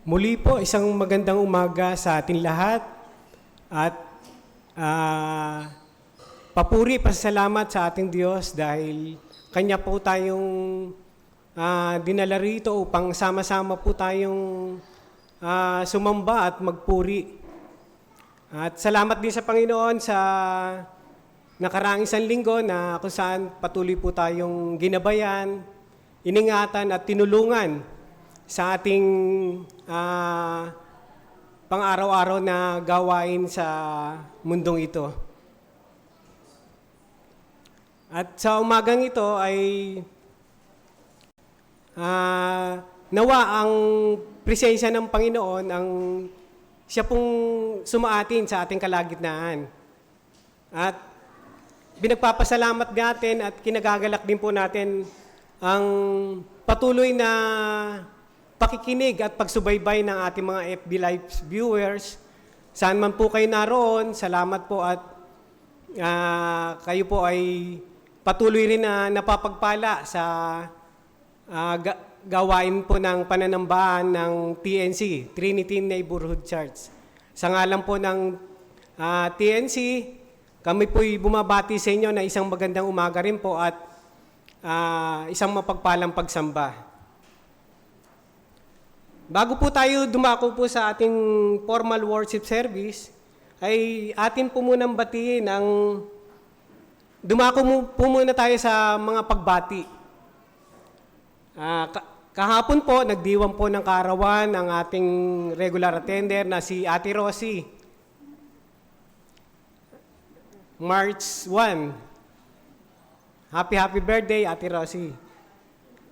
Muli po, isang magandang umaga sa ating lahat at papuri, pasasalamat sa ating Diyos dahil Kanya po tayong dinala rito upang sama-sama po tayong sumamba at magpuri. At salamat din sa Panginoon sa nakaraang isang linggo na kung saan patuloy po tayong ginabayan, iningatan at tinulungan sa ating pang-araw-araw na gawain sa mundong ito. At sa umagang ito ay nawa ang presensya ng Panginoon ang siya pong sumaatin sa ating kalagitnaan. At binagpapasalamat natin at kinagagalak din po natin ang patuloy na pakikinig at pagsubaybay ng ating mga FB Live viewers. Saan man po kayo naroon, salamat po at kayo po ay patuloy rin na napapagpala sa gawain po ng pananambahan ng TNC, Trinity Neighborhood Church. Sa ngalan po ng TNC, kami po'y bumabati sa inyo na isang magandang umaga rin po at isang mapagpalang pagsamba. Bago po tayo dumako po sa ating formal worship service, ay atin po munang batiin ang dumako po muna tayo sa mga pagbati. Kahapon po, nagdiwang po ng kaarawan ang ating regular attender na si Ate Rosie. March 1. Happy birthday, Ate Rosie.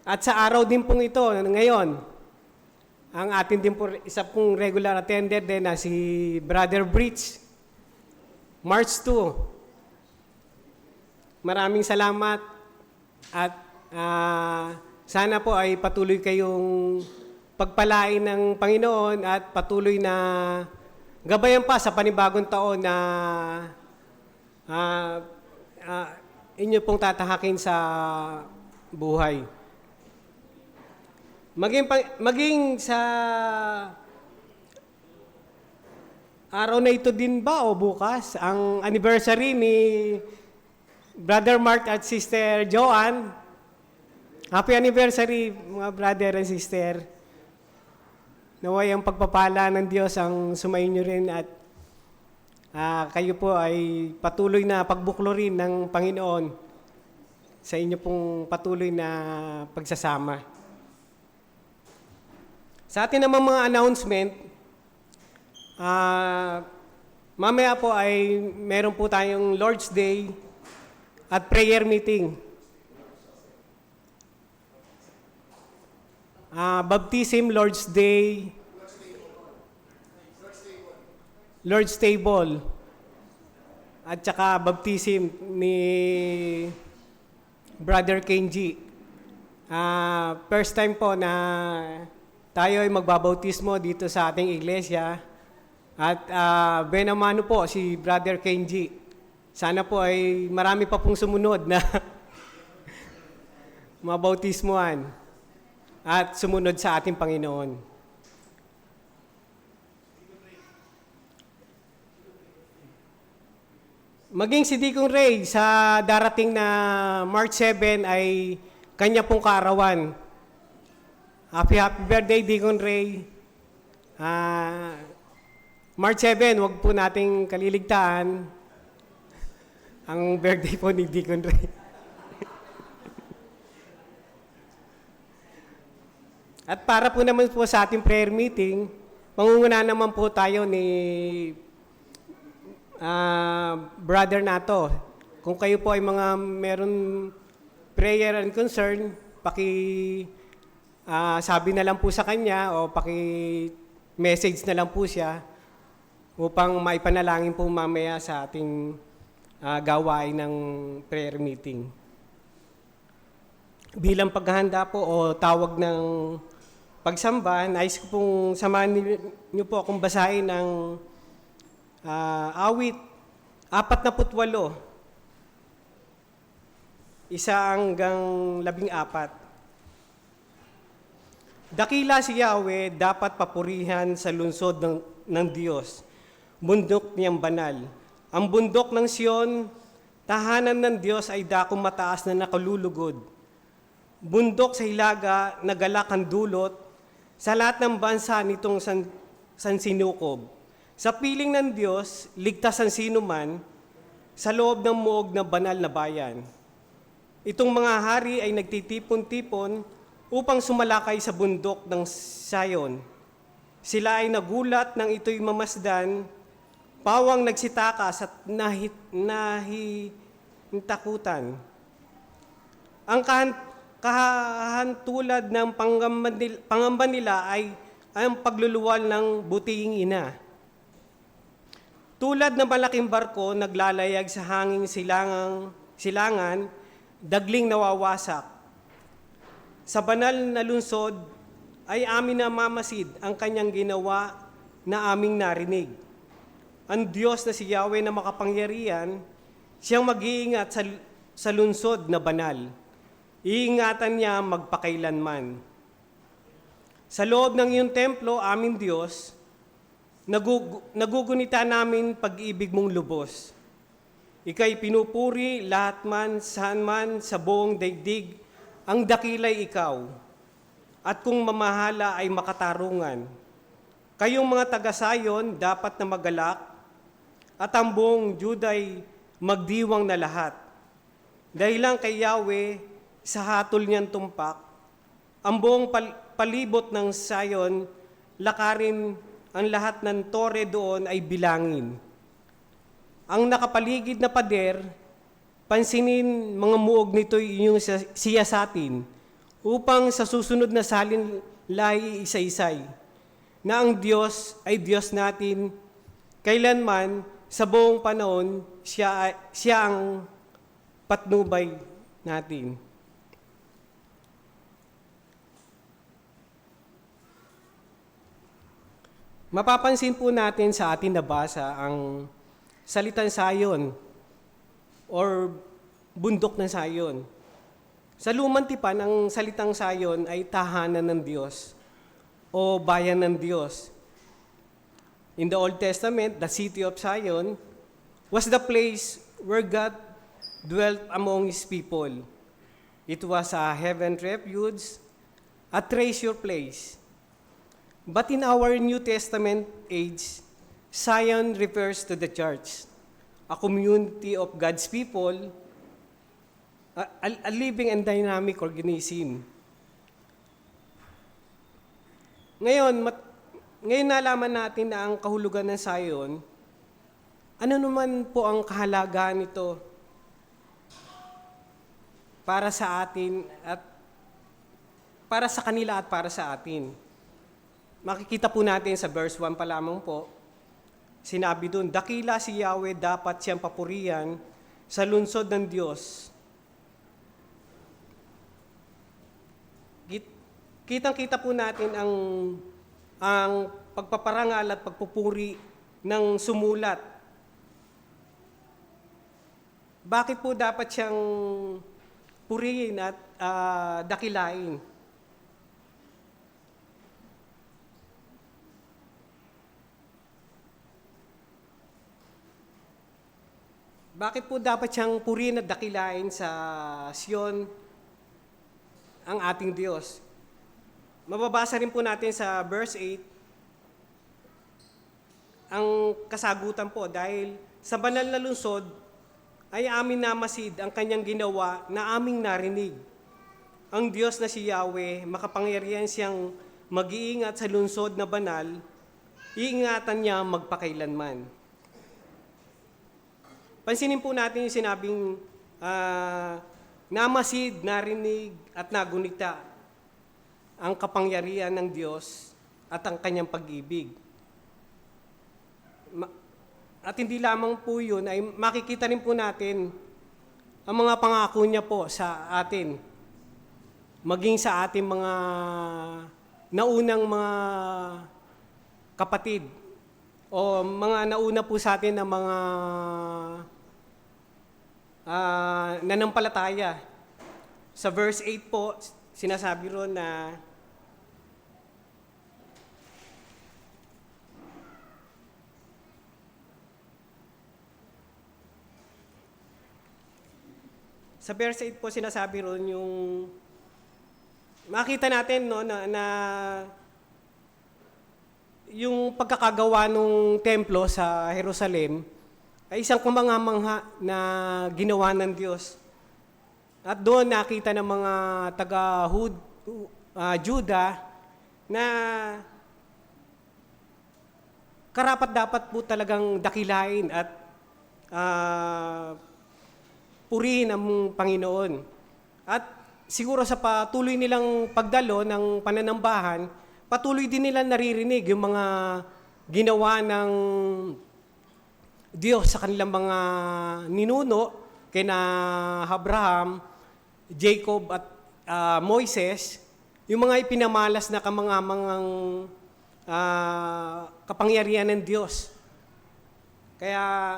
At sa araw din pong ito, ngayon, ang atin din po, isa pong regular attender din na si Brother Bridge. March 2. Maraming salamat at sana po ay patuloy kayong pagpalain ng Panginoon at patuloy na gabayan pa sa panibagong taon na inyo pong tatahakin sa buhay. Maging sa araw na ito din ba o bukas, ang anniversary ni Brother Mark at Sister Joanne. Happy anniversary mga brother and sister. Naway ang pagpapala ng Diyos ang sumainyo rin at kayo po ay patuloy na pagbuklorin ng Panginoon sa inyo pong patuloy na pagsasama. Sa atin namang mga announcement, mamaya po ay meron po tayong Lord's Day at prayer meeting. Baptism, Lord's Day, Lord's Table, at saka baptism ni Brother Kenji. First time po na tayo ay magbabautismo dito sa ating iglesia. At benamano po si Brother Kenji. Sana po ay marami pa pong sumunod na mabautismuhan at sumunod sa ating Panginoon. Maging si Deacon Ray sa darating na March 7 ay kanya pong kaarawan. Happy birthday, Deacon Ray. March 7, wag po nating kaliligtaan ang birthday po ni Deacon Ray. At para po naman po sa ating prayer meeting, mangunguna naman po tayo ni Brother Nato. Kung kayo po ay mga meron prayer and concern, sabi na lang po sa kanya o message na lang po siya upang maipanalangin po mamaya sa ating gawain ng prayer meeting. Bilang paghahanda po o tawag ng pagsamba, nais ko pong samahan niyo po akong basahin ng awit 48, 1 hanggang 14. Dakila si Yahweh, dapat papurihan sa lungsod ng Diyos, bundok niyang banal. Ang bundok ng Sion, tahanan ng Diyos ay dakong mataas na nakalulugod. Bundok sa hilaga, nagalak ang dulot, sa lahat ng bansa nitong sansinukob. Sa piling ng Diyos, ligtas ang sinuman, sa loob ng muog na banal na bayan. Itong mga hari ay nagtitipon-tipon upang sumalakay sa bundok ng Sion. Sila ay nagulat nang ito'y mamasdan, pawang nagsitakas at nahitakutan. Ang kahantulad ng pangamba nila ay ang pagluluwal ng butihing ina. Tulad ng malaking barko naglalayag sa hanging silangan, dagling nawawasak. Sa banal na lungsod ay amin na mamasid ang kanyang ginawa na aming narinig. Ang Diyos na si Yahweh na makapangyarihan, siyang mag-iingat sa lungsod na banal. Iingatan niya magpakailanman. Sa loob ng iyong templo, aming Diyos, nagugunita namin pag-ibig mong lubos. Ika'y pinupuri lahat man, saan man, sa buong daigdig, ang dakila'y ikaw. At kung mamahala ay makatarungan. Kayong mga taga-Sayon dapat na magalak, at ang buong Juda'y magdiwang na lahat. Dahil lang kay Yahweh, sa hatol niyang tumpak, ang buong palibot ng Sayon, lakarin ang lahat ng tore doon ay bilangin. Ang nakapaligid na pader, pansinin mga muog nito'y inyong siyasatin, upang sa susunod na salin lahi isa-isay, na ang Diyos ay Diyos natin, kailanman sa buong panahon siya ang patnubay natin. Mapapansin po natin sa ating nabasa ang salitang Sayon or bundok ng Sayon. Sa Lumang Tipan, ang salitang Sayon ay tahanan ng Diyos o bayan ng Diyos. In the Old Testament, the city of Zion was the place where God dwelt among His people. It was a heaven refuge, a treasure place. But in our New Testament age, Zion refers to the church, a community of God's people, a living and dynamic organism. Ngayon nalaman natin na ang kahulugan ng Zion, ano naman po ang kahalagahan nito para sa atin at para sa kanila at para sa atin. Makikita po natin sa verse 1 pa lamang po, sinabi doon, dakila si Yahweh, dapat siyang papurihan sa lungsod ng Diyos. Kitang-kita po natin ang pagpaparangal at pagpupuri ng sumulat. Bakit po dapat siyang purihin at dakilain? Bakit po dapat siyang purihin at dakilain sa Sion ang ating Diyos? Mababasa rin po natin sa verse 8 ang kasagutan po dahil sa banal na lungsod ay amin namasid ang kanyang ginawa na aming narinig. Ang Diyos na si Yahweh, makapangyarihan siyang mag-iingat sa lungsod na banal, iingatan niya magpakailanman. Pansinin po natin yung sinabing namasid, narinig at nagunita ang kapangyarihan ng Diyos at ang kanyang pag-ibig. At hindi lamang po yun, ay makikita rin po natin ang mga pangako niya po sa atin, maging sa ating mga naunang mga kapatid o mga nauna po sa atin na mga nanampalataya. Sa verse 8 po, sinasabi ron na Sa verse 8 po sinasabi ron yung makita natin no na yung pagkakagawa ng templo sa Jerusalem ay isang kamangha-mangha na ginawa ng Diyos. At doon nakita ng mga Juda na karapat-dapat po talagang dakilain at purihin ang Panginoon. At siguro sa patuloy nilang pagdalo ng pananambahan, patuloy din nila naririnig yung mga ginawa ng Diyos sa kanilang mga ninuno, kina Abraham, Jacob at Moises, yung mga ipinamalas na kamangamangang kapangyarihan ng Diyos. Kaya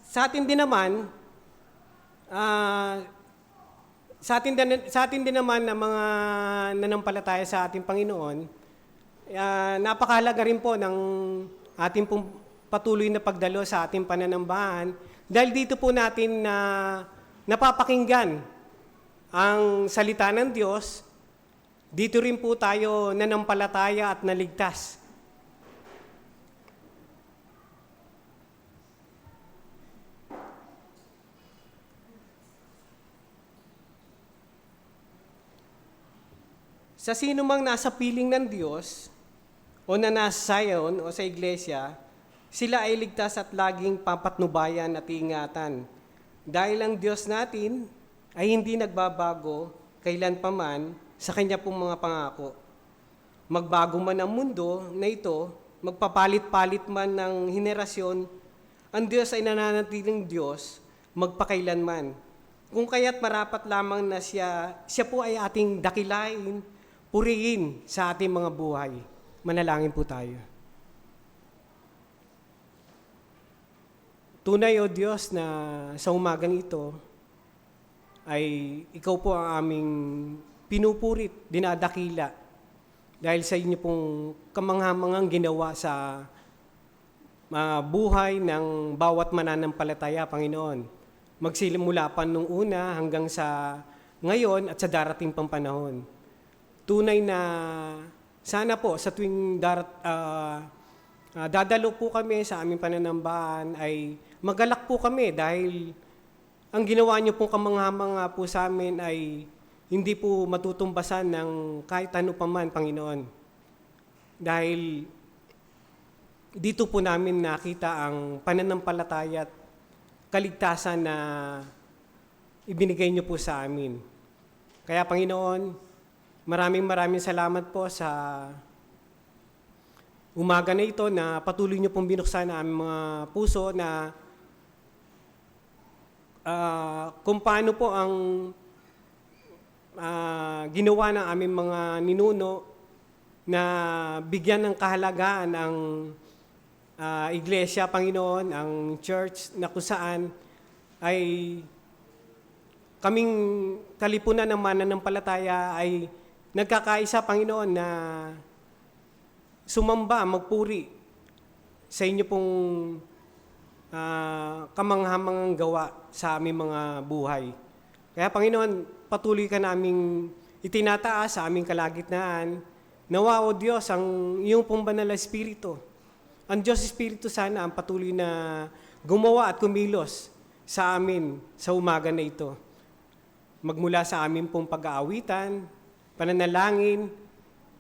sa atin din naman, sa atin din naman na mga nanampalataya sa ating Panginoon, napakahalaga rin po ng ating pong patuloy na pagdalo sa ating pananambahan dahil dito po natin na napapakinggan ang salita ng Diyos, dito rin po tayo nanampalataya at naligtas. Sa sino mang nasa piling ng Diyos o na nasa Zion o sa iglesia, sila ay ligtas at laging papatnubayan at ingatan. Dahil ang Diyos natin ay hindi nagbabago kailanpaman sa Kanya pong mga pangako. Magbago man ang mundo na ito, magpapalit-palit man ng henerasyon, ang Diyos ay nananatiling Diyos magpakailanman. Kung kaya't marapat lamang na siya po ay ating dakilain, purihin sa ating mga buhay. Manalangin po tayo. Tunay o Diyos na sa umagang ito ay ikaw po ang aming pinupurit, dinadakila dahil sa inyo pong kamanghamangang ginawa sa buhay ng bawat mananampalataya, Panginoon. Magsisimula pa nung una hanggang sa ngayon at sa darating pang panahon. Tunay na sana po sa tuwing dadalo po kami sa aming pananambahan ay magalak po kami dahil ang ginawa niyo pong kamangha-mangha po sa amin ay hindi po matutumbasan ng kahit ano pa man, Panginoon. Dahil dito po namin nakita ang pananampalataya at kaligtasan na ibinigay niyo po sa amin. Kaya, Panginoon, maraming salamat po sa umaga na ito na patuloy niyo pong binuksan ang aming mga puso na kung paano po ang ginawa ng aming mga ninuno na bigyan ng kahalagaan ang iglesia, Panginoon, ang church na kung saan ay kaming kalipunan ng mananampalataya ay nagkakaisa, Panginoon, na sumamba, magpuri sa inyo pong kamanghamangang gawa sa aming mga buhay. Kaya, Panginoon, patuloy ka naming itinataas sa aming kalagitnaan. Nawa, O Diyos, ang iyong pong banal na Espiritu. Ang Diyos Espiritu sana ang patuloy na gumawa at kumilos sa amin sa umaga na ito. Magmula sa amin pong pag-aawitan, pananalangin,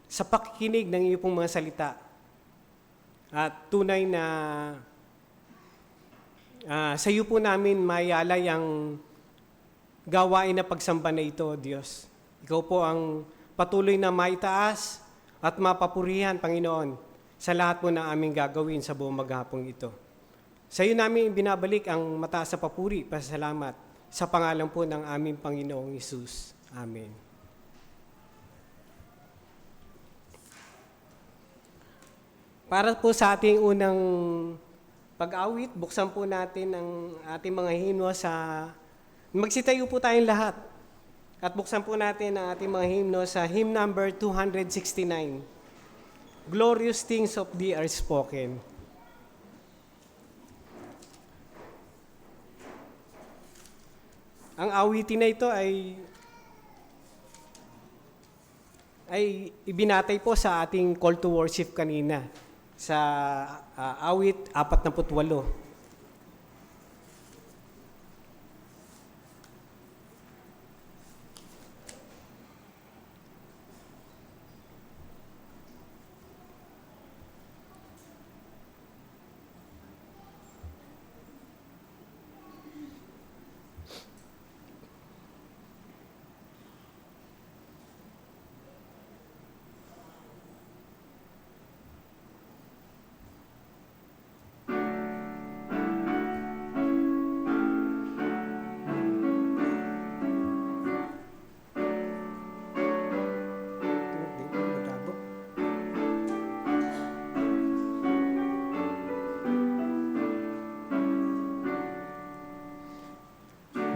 sa pakikinig ng iyong pong mga salita. At tunay na sa iyo po namin maialay ang gawain na pagsamba na ito, Diyos. Ikaw po ang patuloy na maitaas at mapapurihan, Panginoon, sa lahat po ng aming gagawin sa buong maghapong ito. Sa iyo namin binabalik ang mataas sa papuri, pasalamat, sa pangalan po ng aming Panginoong Hesus. Amen. Para po sa ating unang pag-awit, buksan po natin ang ating mga himno sa... Magsitayo po tayong lahat. At buksan po natin ang ating mga himno sa hymn number 269. Glorious things of thee are spoken. Ang awitin na ito ay ibinatay po sa ating call to worship kanina sa awit 48.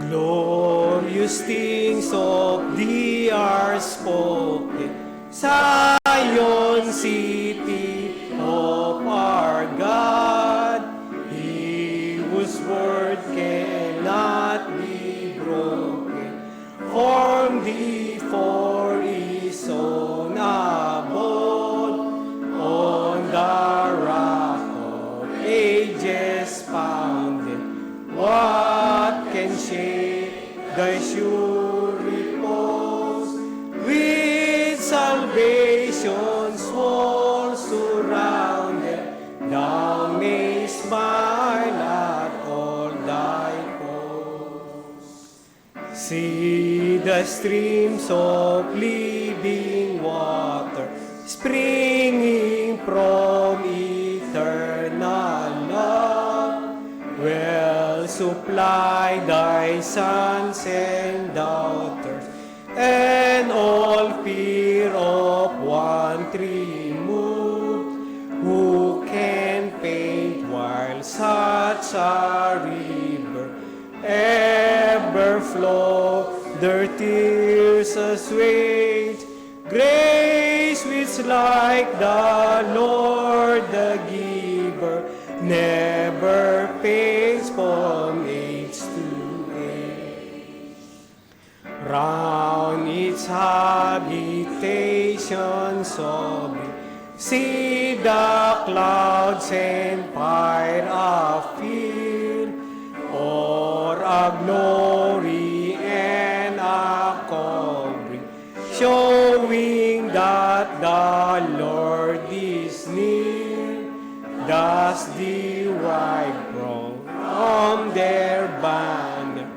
Glorious things of thee are spoken, Zion city of our God. He whose word cannot be broken, formed thee for his own abode, on the rock of ages founded. What can shake thy sure repose? With salvation's walls surrounded, thou mayst smile at all thy foes. See the streams of living water springing from eternal love. Well supply thy sons and daughters, and all fear of want remove. Who can paint while such a river ever flow, their tears assuage? Grace which like the Lord the giver never fades from age to age. Round its habitation sobbing, see the clouds and fire of fear, or a glory and a covering, showing that the Lord is near. Thus the white from their banner,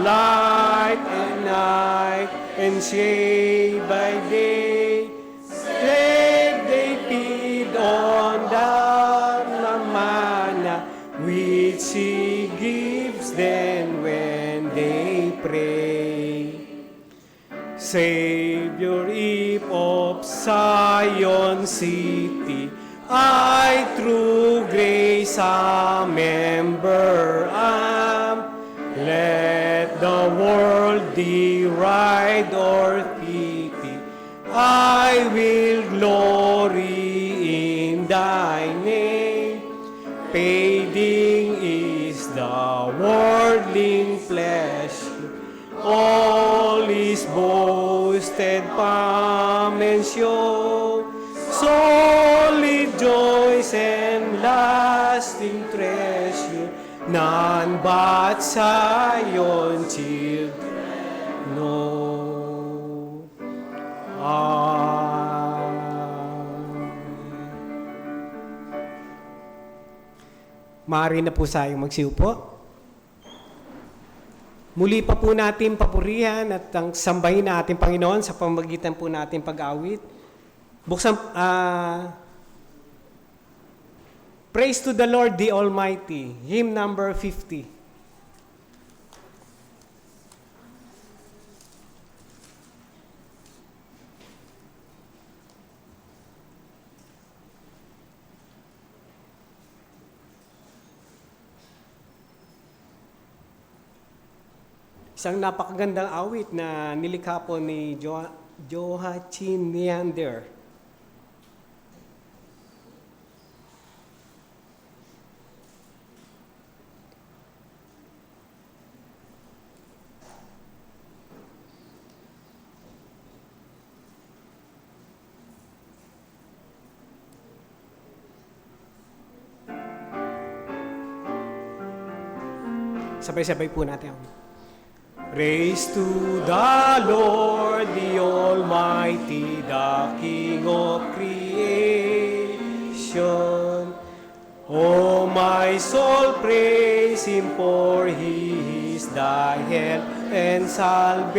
light and night, and shade by day. Slave they feed on the manna, which He gives them when they pray. Savior, if of Zion city, I through grace a member am. Let the world deride or pity, I will glory in thy name. Fading is the worldling pleasure, all is boasted palm and show. Solid joys and lasting treasure, none but Zion children know. Maaari na po tayong magsiupo. Muli pa po natin papurihan at ang sambahin na ating Panginoon sa pamamagitan po natin pag-awit. Buksan, Praise to the Lord the Almighty, hymn number 50. Isang napakagandang awit na nilikha po ni Joachim Neander. Sabay-sabay po natin. Praise to the Lord, the Almighty, the King of creation. Oh, my soul, praise Him, for He is thy help and salvation.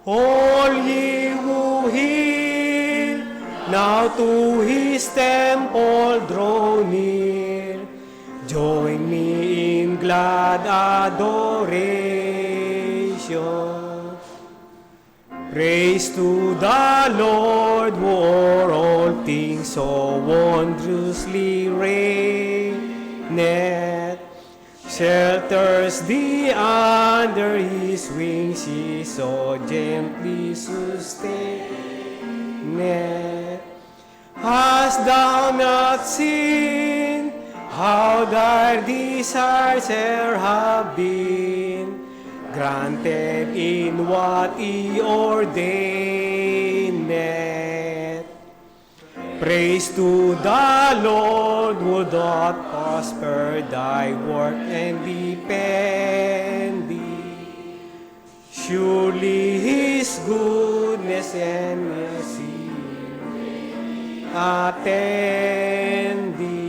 All ye who hear, now to His temple draw near. Join me in glad adoration. Praise to the Lord, who o'er all things so wondrously reigneth. Shelters thee under His wings, He so gently sustaineth. Hast thou not seen how thy desires e'er have been granted in what He ordaineth? Praise to the Lord, who doth prosper thy work and defend thee. Surely His goodness and mercy attend thee.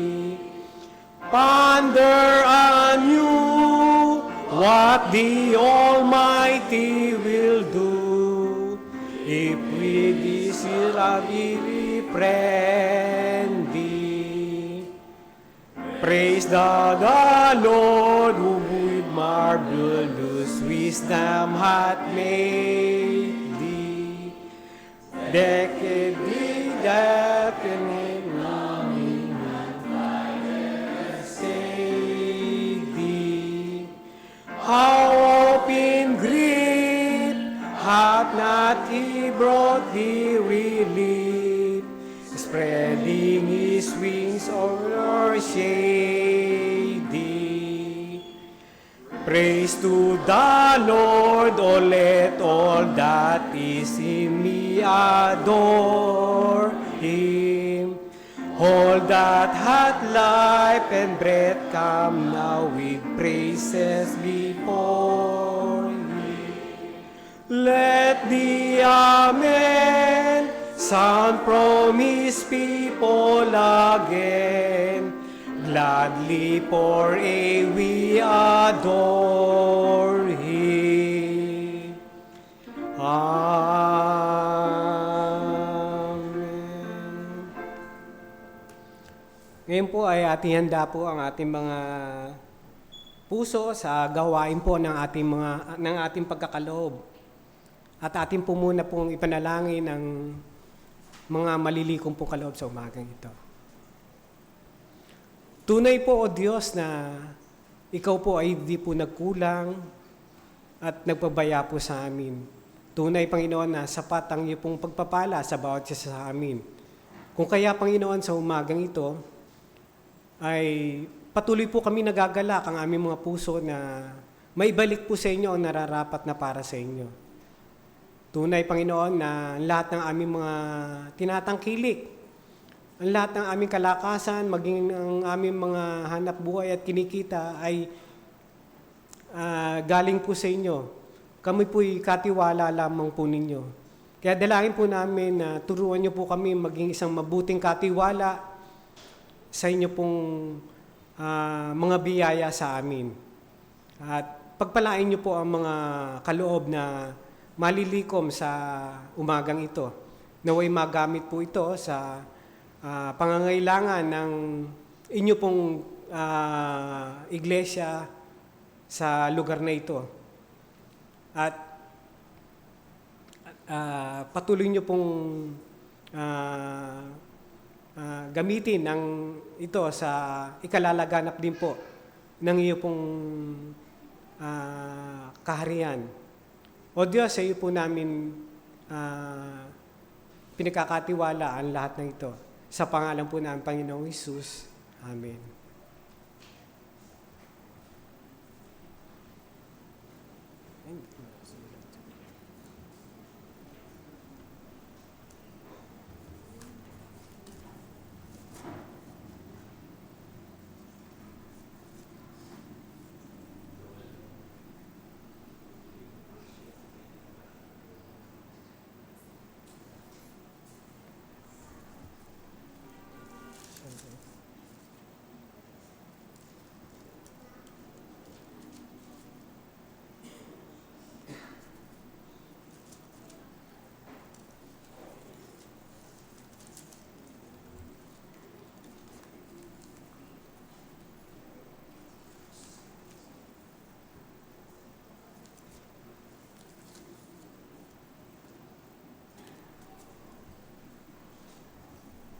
Ponder anew what the Almighty will do, if with His love He befriend thee. Praise the Lord, who with marvelous wisdom hath made thee. Decade thee definite how open great hath not He brought thee relief, spreading His wings o'er shady. Praise to the Lord, oh let all that is in me adore Him. All that hath life and breath, come now with praises before Him. Let the Amen sound from His people again. Gladly for we adore Him. Ngayon po ay ating handa po ang ating mga puso sa gawain po ng ating pagkakaloob. At ating po muna pong ipanalangin ang mga malilikom po kaloob sa umagang ito. Tunay po, O Diyos, na Ikaw po ay hindi po nagkulang at nagpabaya po sa amin. Tunay, Panginoon, na sapat ang iyong pong pagpapala sa bawat isa sa amin. Kung kaya, Panginoon, sa umagang ito, ay patuloy po kami nagagalak ang aming mga puso na maibalik po sa inyo ang nararapat na para sa inyo. Tunay, Panginoon, na lahat ng aming mga tinatangkilik, ang lahat ng aming kalakasan, maging ang aming mga hanap buhay at kinikita ay galing po sa inyo. Kami po'y katiwala lamang po ninyo. Kaya dalangin po namin na turuan niyo po kami maging isang mabuting katiwala sa inyo pong mga biyaya sa amin. At pagpalain niyo po ang mga kaloob na malilikom sa umagang ito. Naway magamit po ito sa pangangailangan ng inyo pong iglesia sa lugar na ito. At patuloy niyo pong gamitin ito sa ikalalaganap din po ng iyo pong kaharian. O Diyos, sa iyo po namin pinagkakatiwala ang lahat ng ito. Sa pangalan po ng Panginoong Hesus. Amen.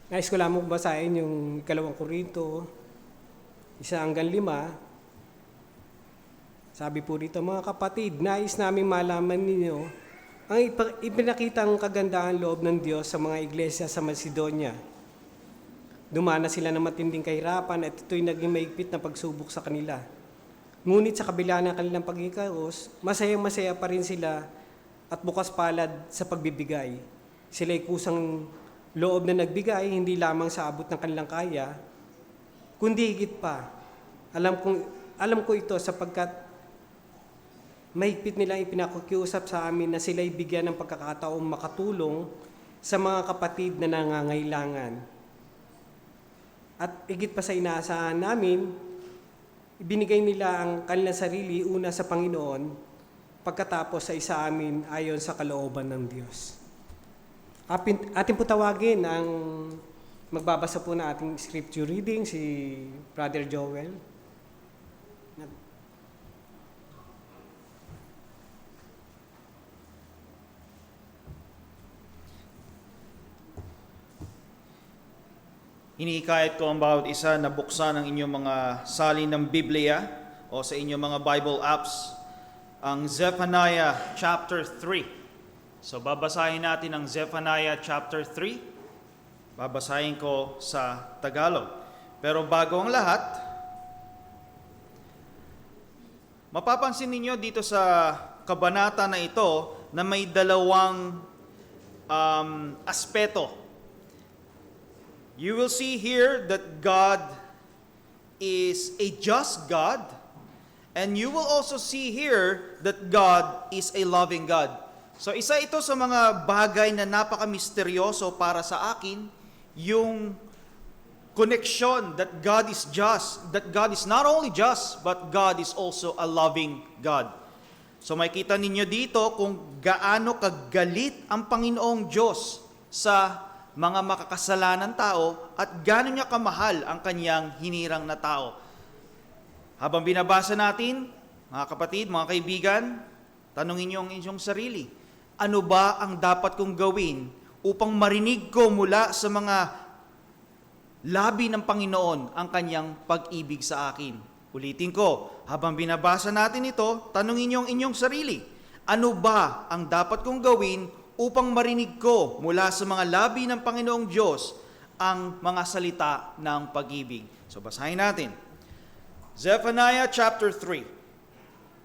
Nais ko lamang basahin yung 2 Korinto, 1-5. Sabi po dito, mga kapatid, nais namin malaman ninyo ang ipinakitang kagandahan loob ng Diyos sa mga iglesia sa Macedonia. Dumana sila ng matinding kahirapan at ito'y naging maigpit na pagsubok sa kanila. Ngunit sa kabila ng kanilang pagkikaos, masayang-masaya pa rin sila at bukas palad sa pagbibigay. Sila'y kusang loob na nagbigay, hindi lamang sa abot ng kanilang kaya, kundi higit pa. Alam ko ito sapagkat mahigpit nilang ipinakikiusap sa amin na sila'y bigyan ng pagkakataong makatulong sa mga kapatid na nangangailangan. At higit pa sa inaasahan namin, ibinigay nila ang kanilang sarili una sa Panginoon, pagkatapos sa isa amin ayon sa kalooban ng Diyos. Atin po tawagin ang magbabasa po na ating scripture reading, si Brother Joel. Hinihikayat ko ang bawat isa na buksan ang inyong mga salin ng Biblia o sa inyong mga Bible apps ang Zephaniah chapter 3. So babasahin natin ang Zephaniah chapter 3. Babasahin ko sa Tagalog. Pero bago ang lahat, mapapansin ninyo dito sa kabanata na ito na may dalawang aspeto. You will see here that God is a just God, and you will also see here that God is a loving God. So isa ito sa mga bagay na napaka-misteryoso para sa akin, yung connection that God is just, that God is not only just, but God is also a loving God. So makikita ninyo dito kung gaano kagalit ang Panginoong Diyos sa mga makakasalanan tao at gaano niya kamahal ang kanyang hinirang na tao. Habang binabasa natin, mga kapatid, mga kaibigan, tanungin niyo ang inyong sarili, ano ba ang dapat kong gawin upang marinig ko mula sa mga labi ng Panginoon ang kanyang pag-ibig sa akin? Ulitin ko, habang binabasa natin ito, tanungin niyo ang inyong sarili, ano ba ang dapat kong gawin upang marinig ko mula sa mga labi ng Panginoong Diyos ang mga salita ng pag-ibig? So basahin natin. Zephaniah chapter 3.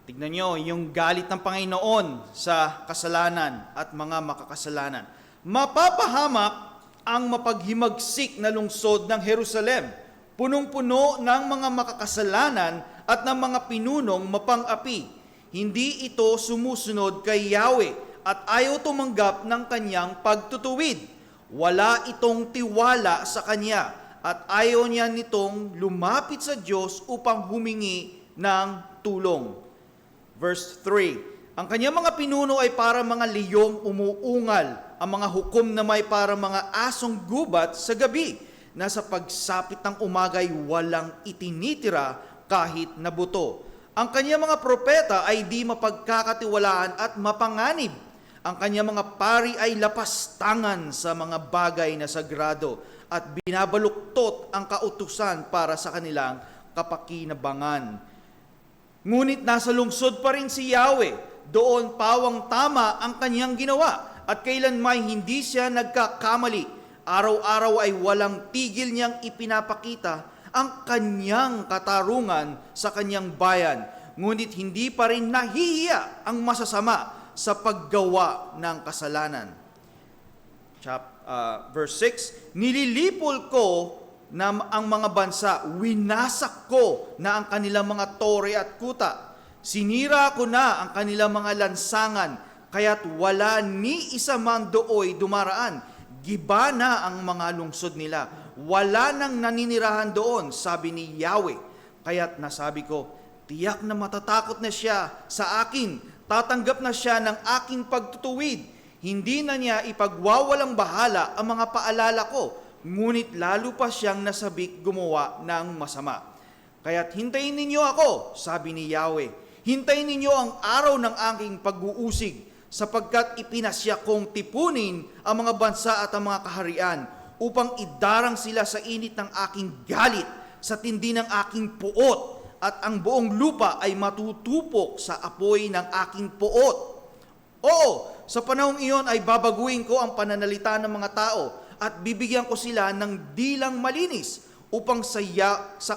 Tignan nyo yung galit ng Panginoon sa kasalanan at mga makakasalanan. Mapapahamak ang mapaghimagsik na lungsod ng Jerusalem, punong-puno ng mga makakasalanan at ng mga pinunong mapang-api. Hindi ito sumusunod kay Yahweh at ayaw tumanggap ng kanyang pagtutuwid. Wala itong tiwala sa kanya at ayaw niya nitong lumapit sa Diyos upang humingi ng tulong. Verse 3, ang kanyang mga pinuno ay para mga liyong umuungal, ang mga hukom na may para mga asong gubat sa gabi, na sa pagsapit ng umagay walang itinitira kahit na buto. Ang kanyang mga propeta ay di mapagkakatiwalaan at mapanganib. Ang kanyang mga pari ay lapastangan sa mga bagay na sagrado at binabaluktot ang kautusan para sa kanilang kapakinabangan. Ngunit nasa lungsod pa rin si Yahweh, doon pawang tama ang kanyang ginawa at kailanmay hindi siya nagkakamali. Araw-araw ay walang tigil niyang ipinapakita ang kanyang katarungan sa kanyang bayan. Ngunit hindi pa rin nahihiya ang masasama sa paggawa ng kasalanan. Verse 6, nililipol ko na ang mga bansa, winasak ko na ang kanilang mga tore at kuta. Sinira ko na ang kanilang mga lansangan, kaya't wala ni isa man dooy dumaraan. Giba na ang mga lungsod nila. Wala nang naninirahan doon, sabi ni Yahweh. Kaya't nasabi ko, tiyak na matatakot na siya sa akin. Tatanggap na siya ng aking pagtutuwid. Hindi na niya ipagwawalang bahala ang mga paalala ko, ngunit lalo pa siyang nasabik gumawa ng masama. Kaya't hintayin ninyo ako, sabi ni Yahweh. Hintayin ninyo ang araw ng aking pag-uusig, sapagkat ipinasya kong tipunin ang mga bansa at ang mga kaharian. upang idarang sila sa init ng aking galit, sa tindi ng aking puot, at ang buong lupa ay matutupok sa apoy ng aking puot. Oo, sa panahong iyon ay babaguhin ko ang pananalita ng mga tao at bibigyan ko sila ng dilang malinis upang sa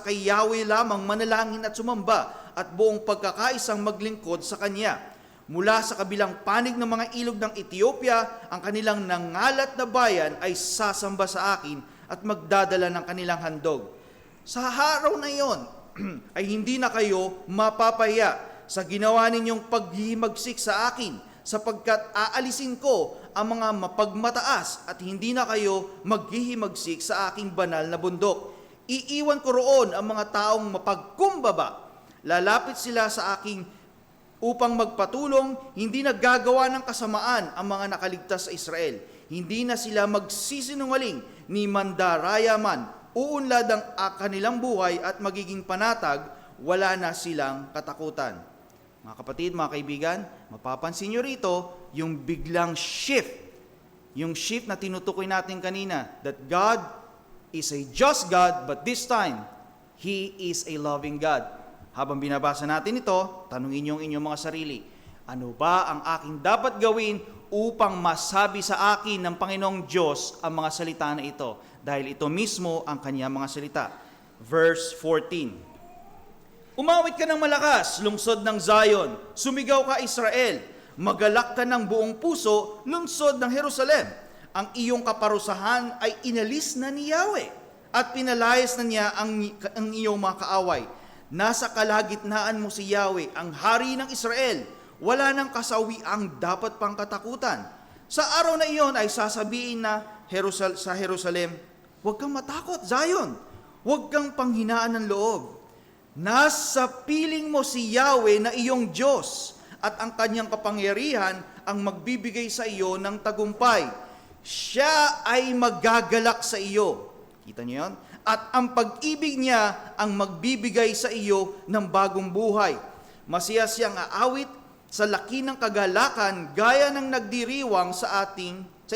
kay Yahweh lamang manalangin at sumamba at buong pagkakaisang maglingkod sa Kanya. Mula sa kabilang panig ng mga ilog ng Ethiopia, ang kanilang nangalat na bayan ay sasamba sa akin at magdadala ng kanilang handog. Sa araw na iyon ay hindi na kayo mapapahiya sa ginawa ninyong paghihimagsik sa akin, sapagkat aalisin ko ang mga mapagmataas at hindi na kayo maghihimagsik sa aking banal na bundok. Iiwan ko roon ang mga taong mapagkumbaba. Lalapit sila sa aking upang magpatulong, hindi na gagawa ng kasamaan ang mga nakaligtas sa Israel. Hindi na sila magsisinungaling ni mandaraya man. Uunlad ang kanilang buhay at magiging panatag, wala na silang katakutan. Mga kapatid, mga kaibigan, mapapansin nyo rito yung biglang shift. Yung shift na tinutukoy natin kanina, that God is a just God, but this time, He is a loving God. Habang binabasa natin ito, tanungin nyo ang inyong mga sarili, ano ba ang aking dapat gawin upang masabi sa akin ng Panginoong Diyos ang mga salita na ito? Dahil ito mismo ang kanyang mga salita. Verse 14. Umawit ka ng malakas, lungsod ng Zion. Sumigaw ka, Israel. Magalak ka ng buong puso, lungsod ng Jerusalem. Ang iyong kaparusahan ay inalis na ni Yahweh at pinalayas na niya ang iyong mga kaaway. Nasa kalagitnaan mo si Yahweh, ang hari ng Israel. Wala nang kasawi ang dapat pang katakutan. Sa araw na iyon ay sasabihin na sa Jerusalem, huwag kang matakot, Zion. Huwag kang panghinaan ng loob. Nasa piling mo si Yahweh na iyong Diyos at ang kanyang kapangyarihan ang magbibigay sa iyo ng tagumpay. Siya ay magagalak sa iyo. Kita niyo yun? At ang pag-ibig niya ang magbibigay sa iyo ng bagong buhay. Masaya siyang aawit sa laki ng kagalakan gaya ng nagdiriwang sa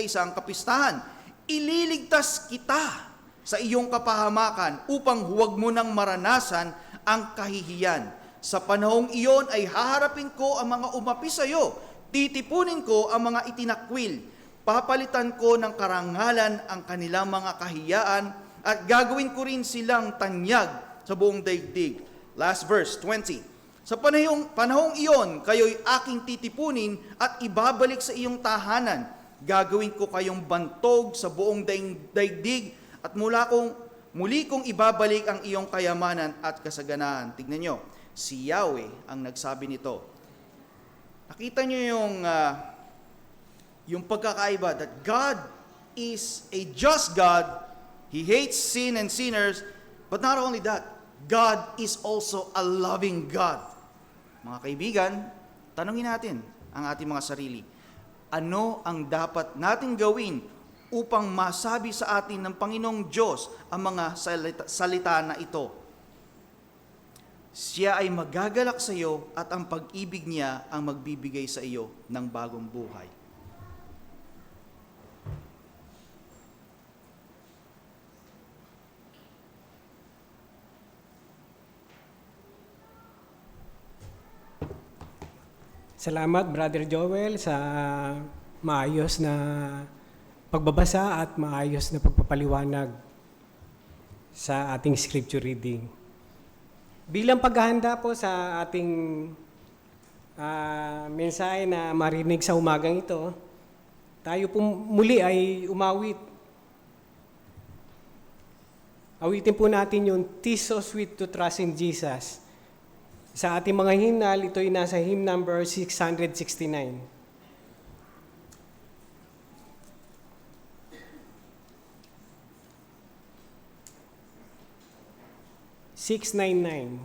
isang kapistahan. Ililigtas kita sa iyong kapahamakan upang huwag mo nang maranasan ang kahihiyan. Sa panahong iyon ay haharapin ko ang mga umapi sa iyo, titipunin ko ang mga itinakwil, papalitan ko ng karangalan ang kanilang mga kahiyaan, at gagawin ko rin silang tanyag sa buong daigdig. Last verse, 20. Sa panahong iyon, kayo'y aking titipunin at ibabalik sa iyong tahanan. Gagawin ko kayong bantog sa buong daigdig at muli kong ibabalik ang iyong kayamanan at kasaganaan. Tignan nyo, si Yahweh ang nagsabi nito. Nakita nyo yung pagkakaiba that God is a just God. He hates sin and sinners, but not only that, God is also a loving God. Mga kaibigan, tanungin natin ang ating mga sarili. Ano ang dapat natin gawin upang masabi sa atin ng Panginoong Diyos ang mga salita na ito? Siya ay magagalak sa iyo at ang pag-ibig niya ang magbibigay sa iyo ng bagong buhay. Salamat, Brother Joel, sa maayos na pagbabasa at maayos na pagpapaliwanag sa ating scripture reading. Bilang paghahanda po sa ating mensahe na marinig sa umagang ito, tayo po muli ay umawit. Awitin po natin yung "'Tis so sweet to trust in Jesus." Sa ating mga hymnal, ito'y nasa hymn number 669. 699.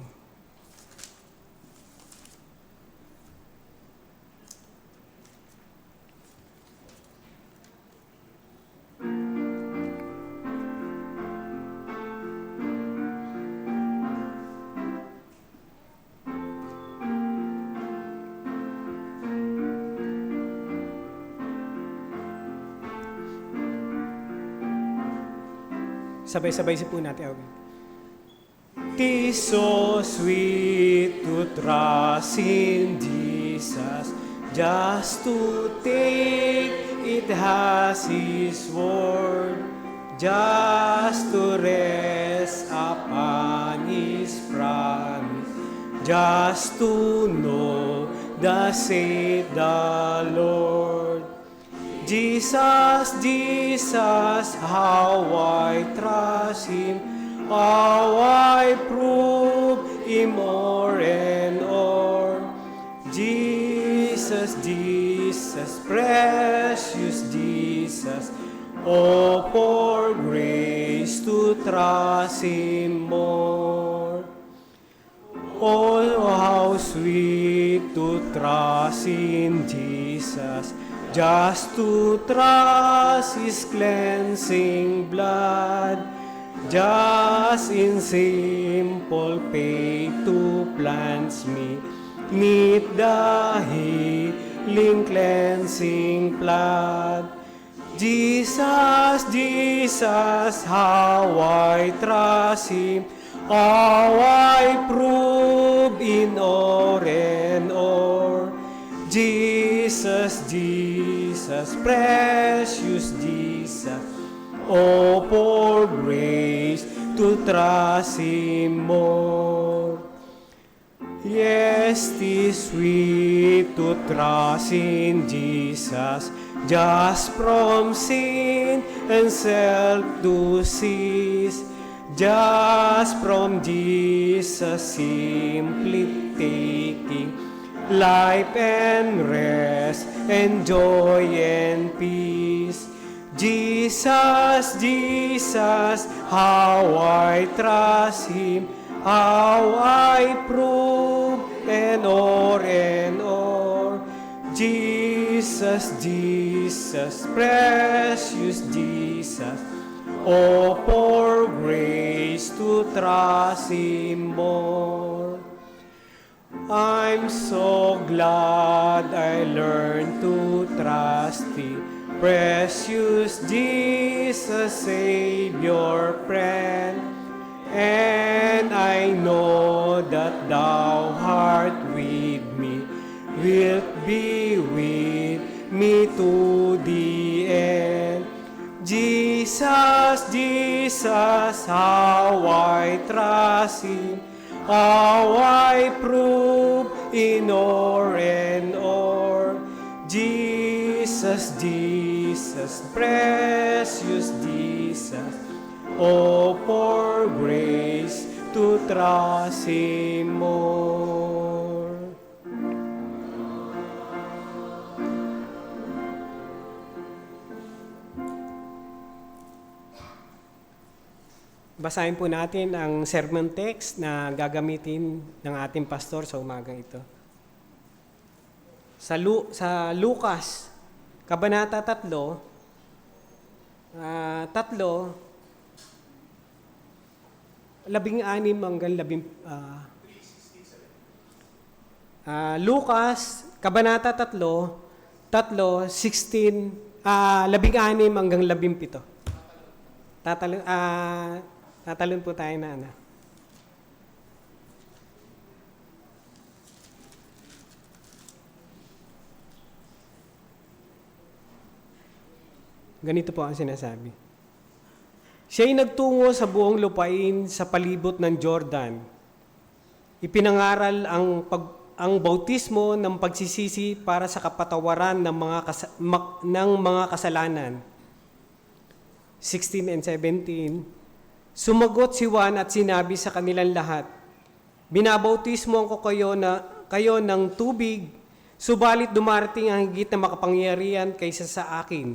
Sabay-sabay po natin awit. Tis so sweet to trust in Jesus, just to take it has His word, just to rest upon His promise, just to know thus saith the Lord. Jesus, Jesus, how I trust Him, how I prove Him o'er and o'er. Jesus, Jesus, precious Jesus, oh, for grace to trust Him more. Oh, how sweet to trust in Jesus, just to trust His cleansing blood, just in simple faith to plunge me 'neath the healing cleansing flood. Jesus, Jesus, how I trust Him, how I prove in o'er and o'er. Jesus, Jesus, precious Jesus, oh, for grace to trust Him more. Yes, 'tis sweet to trust in Jesus, just from sin and self to cease, just from Jesus simply taking life and rest and joy and peace. Jesus, Jesus, how I trust Him, how I prove and o'er. Jesus, Jesus, precious Jesus, oh, for grace to trust Him more. I'm so glad I learned to trust Thee, precious Jesus, Savior, friend. And I know that Thou art with me, wilt be with me to the end. Jesus, Jesus, how I trust Him, how I prove in o'er and o'er. Jesus, Jesus, precious Jesus, oh, for grace to trust Him more. Basahin po natin ang sermon text na gagamitin ng ating pastor sa umagang ito. Sa Lucas, Kabanata 3, 16 hanggang 10. Lucas, Kabanata 3, 16 hanggang 17. Tatalon po tayo na ano. Ganito po ang sinasabi. Siya'y nagtungo sa buong lupain sa palibot ng Jordan. Ipinangaral ang bautismo ng pagsisisi para sa kapatawaran ng mga kasalanan. 16 and 17. Sumagot si Juan at sinabi sa kanilang lahat, binabautismo ko kayo ng tubig, subalit dumarating ang higit na makapangyarihan kaysa sa akin.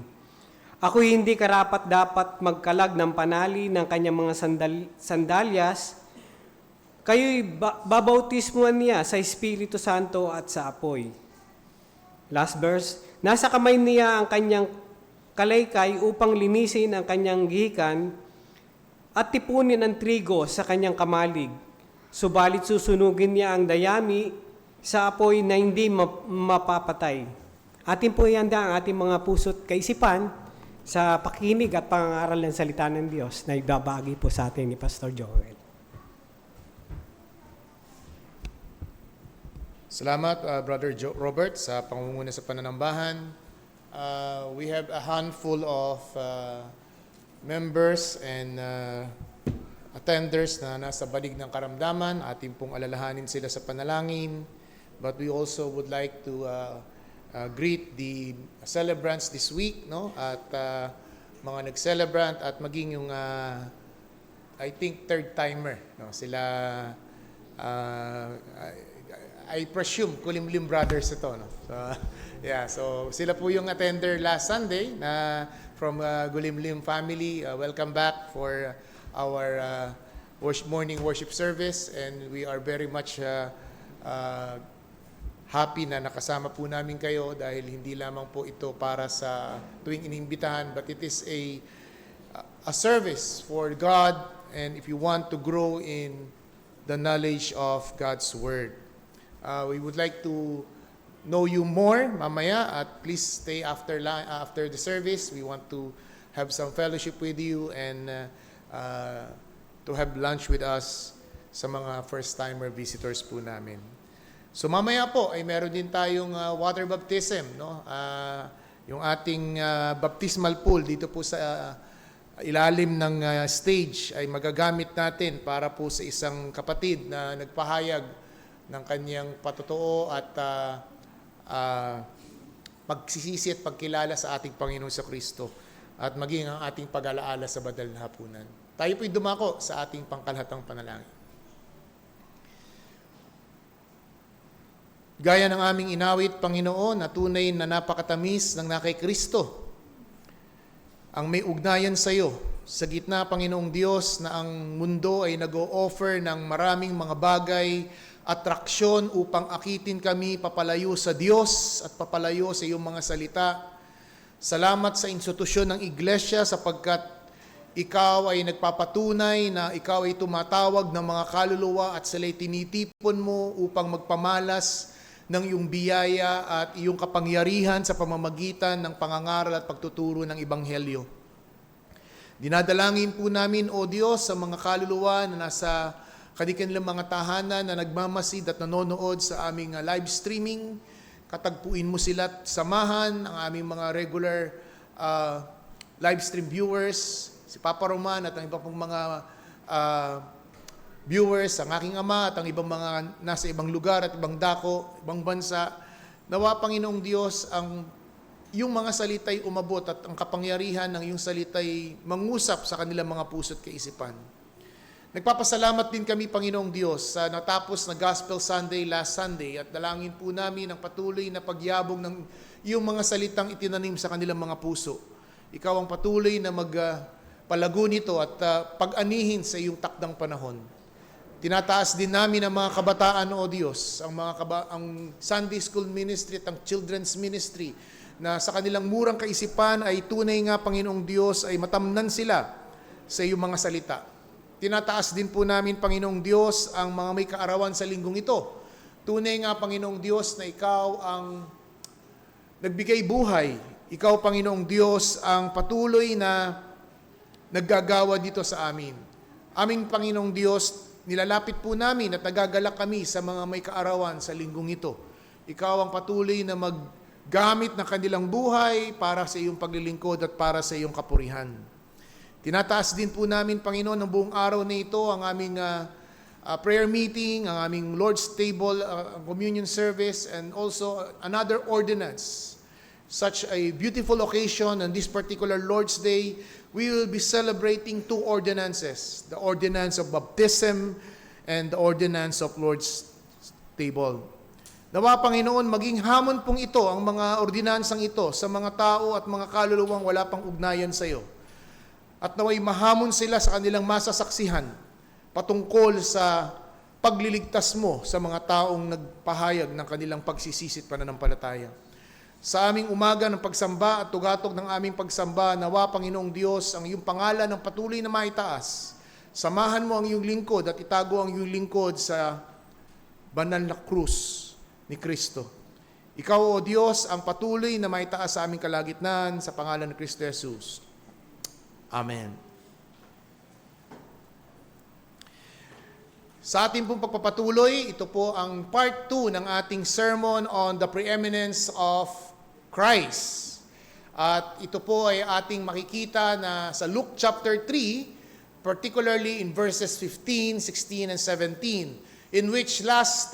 Ako hindi karapat-dapat magkalag ng panali ng kanyang mga sandalyas. Kayo'y babautismuhan niya sa Espiritu Santo at sa apoy. Last verse. Nasa kamay niya ang kanyang kalaykay upang linisin ang kanyang gihikan at tipunin ang trigo sa kanyang kamalig. Subalit susunugin niya ang dayami sa apoy na hindi mapapatay. Atin po ihanda ang ating mga puso't kaisipan sa pakinig at pangangaral ng salita ng Diyos na ibabagi po sa atin ni Pastor Joel. Salamat, Brother Robert, sa pangunguna sa pananambahan. We have a handful of members and attenders na nasa balig ng karamdaman. Ating pong alalahanin sila sa panalangin. But we also would like to greet the celebrants this week, no? At mga nag-celebrant at maging yung I think third timer, no? Sila I presume Kulimlim brothers ito, no? So yeah, so sila po yung attender last Sunday na from Gulimlim family. Welcome back for our morning worship service, and we are very much happy na nakasama po namin kayo dahil hindi lamang po ito para sa tuwing inimbitahan, but it is a service for God, and if you want to grow in the knowledge of God's Word. We would like to know you more mamaya at please stay after the service. We want to have some fellowship with you and to have lunch with us sa mga first-timer visitors po namin. So mamaya po ay meron din tayong water baptism, no? Yung ating baptismal pool dito po sa ilalim ng stage ay magagamit natin para po sa isang kapatid na nagpahayag ng kanyang patotoo at pagsisisi at pagkilala sa ating Panginoon sa Kristo at maging ang ating pag-alaala sa banal na hapunan. Tayo po'y dumako sa ating pangkalahatang panalangin. Gaya ng aming inawit, Panginoon, na tunay na napakatamis ng nakay Kristo, ang may ugnayan sa iyo, sa gitna, Panginoong Diyos, na ang mundo ay nag-o-offer ng maraming mga bagay, atraksyon upang akitin kami papalayo sa Diyos at papalayo sa iyong mga salita. Salamat sa institusyon ng Iglesia sapagkat ikaw ay nagpapatunay na ikaw ay tumatawag ng mga kaluluwa at sila'y tinitipon mo upang magpamalas ng iyong biyaya at iyong kapangyarihan sa pamamagitan ng pangangaral at pagtuturo ng Ebanghelyo. Dinadalangin po namin, O Diyos, sa mga kaluluwa na nasa kanilang mga tahanan na nagmamasid at nanonood sa aming live streaming. Katagpuin mo sila at samahan ang aming mga regular live stream viewers, si Papa Roman at ang iba pong mga viewers, ang aking ama at ang ibang mga nasa ibang lugar at ibang dako, ibang bansa. Nawa, Panginoong Diyos, ang yung mga salita'y umabot at ang kapangyarihan ng yung salita'y mangusap sa kanilang mga puso at kaisipan. Nagpapasalamat din kami, Panginoong Diyos, sa natapos na Gospel Sunday last Sunday at dalangin po namin ang patuloy na pagyabong ng iyong mga salitang itinanim sa kanilang mga puso. Ikaw ang patuloy na magpalago nito at pag-anihin sa iyong takdang panahon. Tinataas din namin ang mga kabataan, O Diyos, ang Sunday School Ministry at ang Children's Ministry na sa kanilang murang kaisipan ay tunay nga, Panginoong Diyos, ay matamnan sila sa iyong mga salita. Tinataas din po namin, Panginoong Diyos, ang mga may kaarawan sa linggong ito. Tunay nga, Panginoong Diyos, na ikaw ang nagbigay buhay. Ikaw, Panginoong Diyos, ang patuloy na naggagawa dito sa amin. Aming Panginoong Diyos, nilalapit po namin at nagagalak kami sa mga may kaarawan sa linggong ito. Ikaw ang patuloy na maggamit ng kanilang buhay para sa iyong paglilingkod at para sa iyong kapurihan. Tinataas din po namin, Panginoon, ng buong araw na ito ang aming prayer meeting, ang aming Lord's Table communion service, and also another ordinance. Such a beautiful occasion on this particular Lord's Day, we will be celebrating two ordinances, the ordinance of baptism and the ordinance of Lord's Table. Nawa, Panginoon, maging hamon pong ito, ang mga ordinansang ito, sa mga tao at mga kaluluwang wala pang ugnayan sa iyo. At naway mahamon sila sa kanilang masasaksihan patungkol sa pagliligtas mo sa mga taong nagpahayag ng kanilang pagsisisit pananampalataya. Sa aming umaga ng pagsamba at tugatog ng aming pagsamba, nawa, Panginoong Diyos, ang iyong pangalan ng patuloy na maitaas. Samahan mo ang iyong lingkod at itago ang iyong lingkod sa banal na krus ni Kristo. Ikaw, O Diyos, ang patuloy na maitaas sa aming kalagitnaan sa pangalan ng Kristo Jesus. Amen. Sa ating pong pagpapatuloy, ito po ang part 2 ng ating sermon on the preeminence of Christ. At ito po ay ating makikita na sa Luke chapter 3, particularly in verses 15, 16, and 17, in which last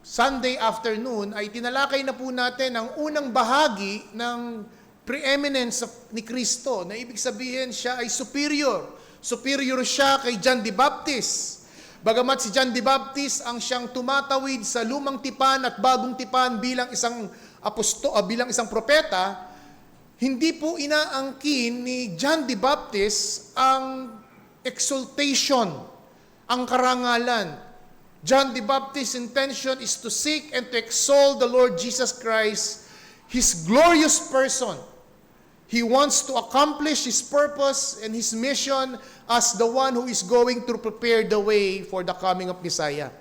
Sunday afternoon ay tinalakay na po natin ang unang bahagi ng preeminence ni Kristo, na ibig sabihin siya ay superior. Superior siya kay John the Baptist. Bagamat si John the Baptist ang siyang tumatawid sa lumang tipan at bagong tipan bilang isang bilang isang propeta, hindi po inaangkin ni John the Baptist ang exaltation, ang karangalan. John the Baptist's intention is to seek and to exalt the Lord Jesus Christ, His glorious person. He wants to accomplish His purpose and His mission as the one who is going to prepare the way for the coming of Messiah.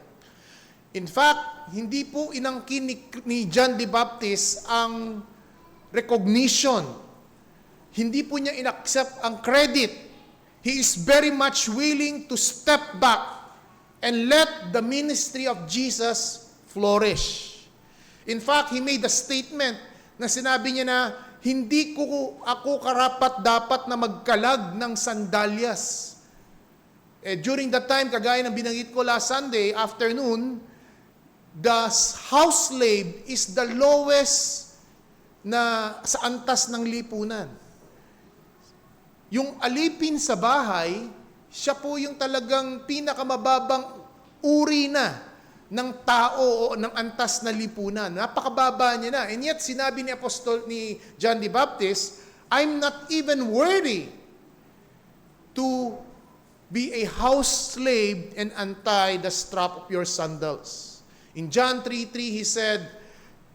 In fact, hindi po inangkin ni John the Baptist ang recognition. Hindi po niya inaccept ang credit. He is very much willing to step back and let the ministry of Jesus flourish. In fact, he made a statement na sinabi niya na, hindi ko ako karapat-dapat na magkalag ng sandalyas. During that time, kagaya ng binanggit ko last Sunday afternoon, the house slave is the lowest na sa antas ng lipunan. Yung alipin sa bahay, siya po yung talagang pinakamababang uri na ng tao o ng antas na lipunan. Napakababa niya na. And yet, sinabi ni John the Baptist, I'm not even worthy to be a house slave and untie the strap of your sandals. In John 3:3, he said,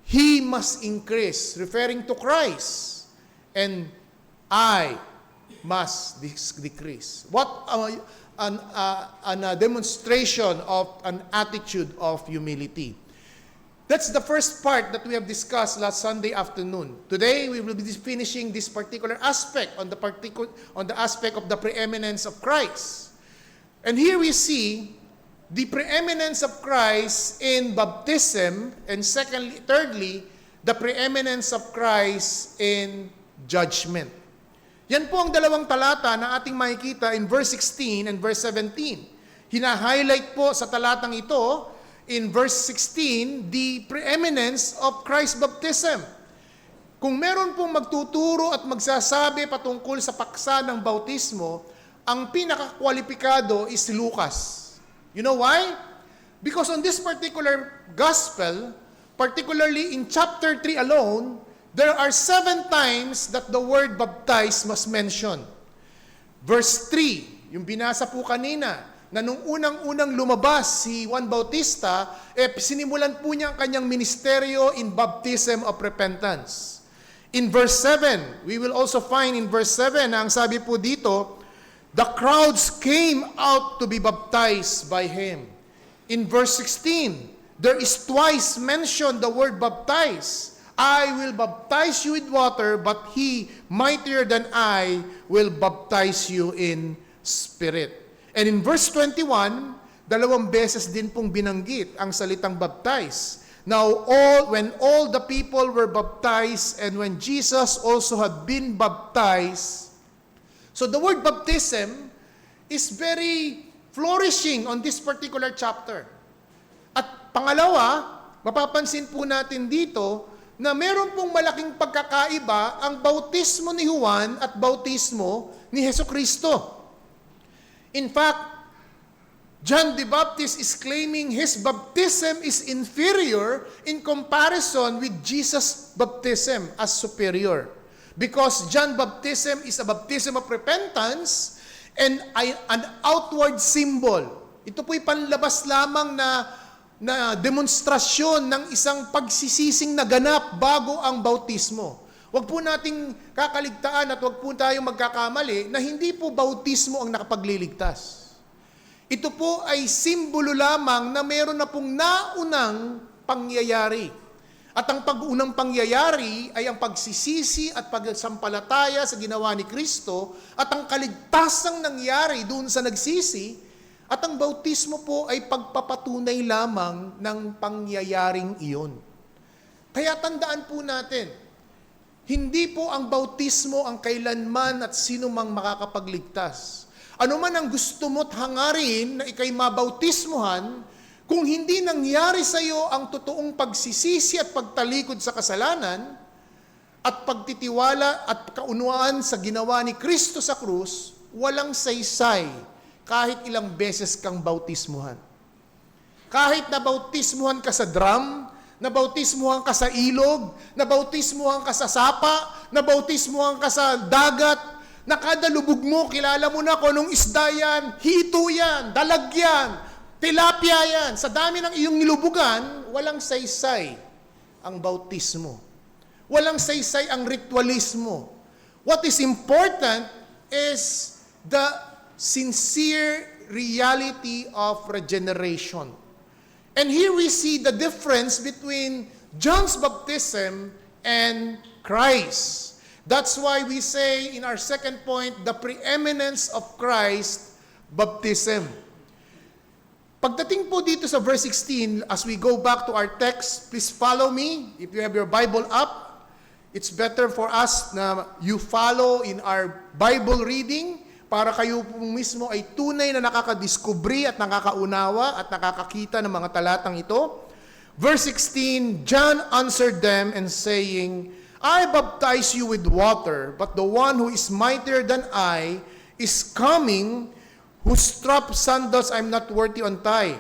He must increase, referring to Christ, and I must decrease. What a demonstration of an attitude of humility. That's the first part that we have discussed last Sunday afternoon. Today we will be finishing this particular aspect on the aspect of the preeminence of Christ. And here we see the preeminence of Christ in baptism, and thirdly, the preeminence of Christ in judgment. Yan po ang dalawang talata na ating makikita in verse 16 and verse 17. Hina-highlight po sa talatang ito, in verse 16, the preeminence of Christ's baptism. Kung meron pong magtuturo at magsasabi patungkol sa paksa ng bautismo, ang pinakakwalipikado is si Lucas. You know why? Because on this particular gospel, particularly in chapter 3 alone, there are 7 times that the word baptize was mentioned. Verse 3, yung binasa po kanina, na nung unang-unang lumabas si Juan Bautista, sinimulan po niya ang kanyang ministeryo in baptism of repentance. In verse 7, we will also find in verse 7, ang sabi po dito, the crowds came out to be baptized by him. In verse 16, there is twice mentioned the word baptize. I will baptize you with water, but he, mightier than I, will baptize you in spirit. And in verse 21, 2 beses din pong binanggit ang salitang baptize. Now, when all the people were baptized, and when Jesus also had been baptized, so the word baptism is very flourishing on this particular chapter. At pangalawa, mapapansin po natin dito, na meron pong malaking pagkakaiba ang bautismo ni Juan at bautismo ni Jesucristo. In fact, John the Baptist is claiming his baptism is inferior in comparison with Jesus' baptism as superior. Because John's baptism is a baptism of repentance and an outward symbol. Ito po'y panlabas lamang na demonstrasyon ng isang pagsisising na ganap bago ang bautismo. Huwag po nating kakaligtaan at huwag po tayong magkakamali na hindi po bautismo ang nakapagliligtas. Ito po ay simbolo lamang na meron na pong naunang pangyayari. At ang pag-unang pangyayari ay ang pagsisisi at pagsampalataya sa ginawa ni Kristo at ang kaligtasang nangyari doon sa nagsisi at ang bautismo po ay pagpapatunay lamang ng pangyayaring iyon. Kaya tandaan po natin, hindi po ang bautismo ang kailanman at sino mang makakapagligtas. Ano man ang gusto mo't hangarin na ikay mabautismuhan, kung hindi nangyari sa iyo ang totoong pagsisisi at pagtalikod sa kasalanan at pagtitiwala at kaunawaan sa ginawa ni Kristo sa krus, walang saysay kahit ilang beses kang bautismuhan. Kahit na bautismuhan ka sa drum, na bautismuhan ka sa ilog, na bautismuhan ka sa sapa, na bautismuhan ka sa dagat, na kada lubog mo, kilala mo na kung anong isda yan, hito yan, dalag yan, tilapia yan. Sa dami ng iyong nilubugan, walang saysay ang bautismo. Walang saysay ang ritualismo. What is important is the sincere reality of regeneration. And here we see the difference between John's baptism and Christ. That's why we say in our second point, the preeminence of Christ baptism. Pagdating po dito sa verse 16, as we go back to our text, please follow me. If you have your Bible up, it's better for us na you follow in our Bible reading para kayo po mismo ay tunay na nakakadiskubre at nakakaunawa at nakakakita ng mga talatang ito. Verse 16, John answered them and saying, I baptize you with water, but the one who is mightier than I is coming, whose strap sandals I'm not worthy to untie.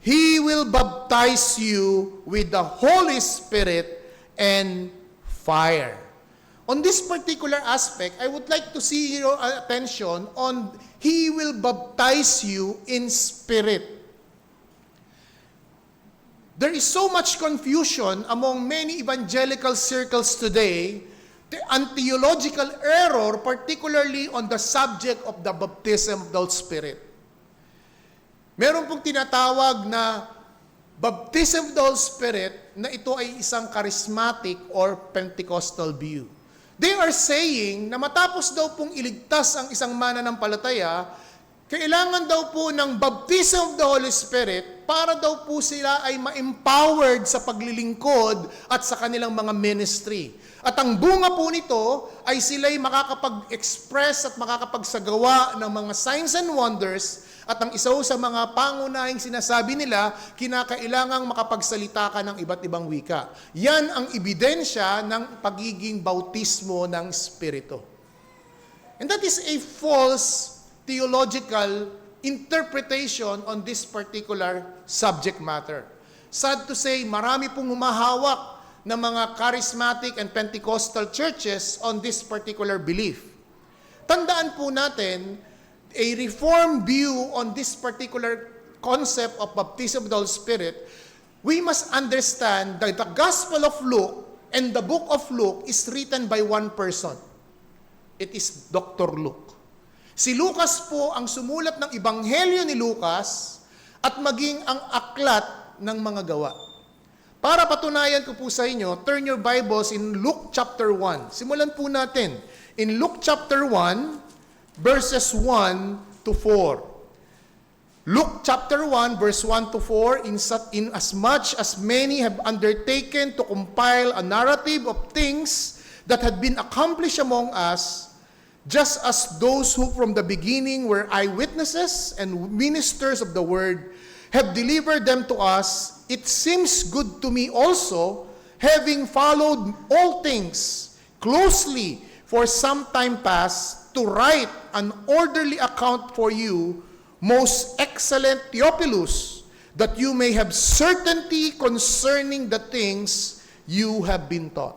He will baptize you with the Holy Spirit and fire. On this particular aspect, I would like to see your attention on He will baptize you in spirit. There is so much confusion among many evangelical circles today, and theological error, particularly on the subject of the baptism of the Holy Spirit. Meron pong tinatawag na baptism of the Holy Spirit na ito ay isang charismatic or Pentecostal view. They are saying na matapos daw pong iligtas ang isang mananampalataya, kailangan daw po ng baptism of the Holy Spirit para daw po sila ay ma-empowered sa paglilingkod at sa kanilang mga ministry. At ang bunga po nito ay sila'y makakapag-express at makakapagsagawa ng mga signs and wonders at ang isa sa mga pangunahing sinasabi nila, kinakailangang makapagsalita ka ng iba't ibang wika. Yan ang ebidensya ng pagiging bautismo ng Espiritu. And that is a false theological interpretation on this particular subject matter. Sad to say, marami pong humahawak ng mga charismatic and Pentecostal churches on this particular belief. Tandaan po natin, a reformed view on this particular concept of baptism of the Holy Spirit, we must understand that the Gospel of Luke and the book of Luke is written by one person. It is Dr. Luke. Si Lucas po ang sumulat ng Ebanghelyo ni Lucas at maging ang aklat ng mga gawa. Para patunayan ko po sa inyo, turn your Bibles in Luke chapter 1. Simulan po natin. In Luke chapter 1, verses 1 to 4. Luke chapter 1, verse 1 to 4, in as much as many have undertaken to compile a narrative of things that had been accomplished among us, just as those who from the beginning were eyewitnesses and ministers of the word have delivered them to us, it seems good to me also, having followed all things closely for some time past, to write an orderly account for you, most excellent Theophilus, that you may have certainty concerning the things you have been taught.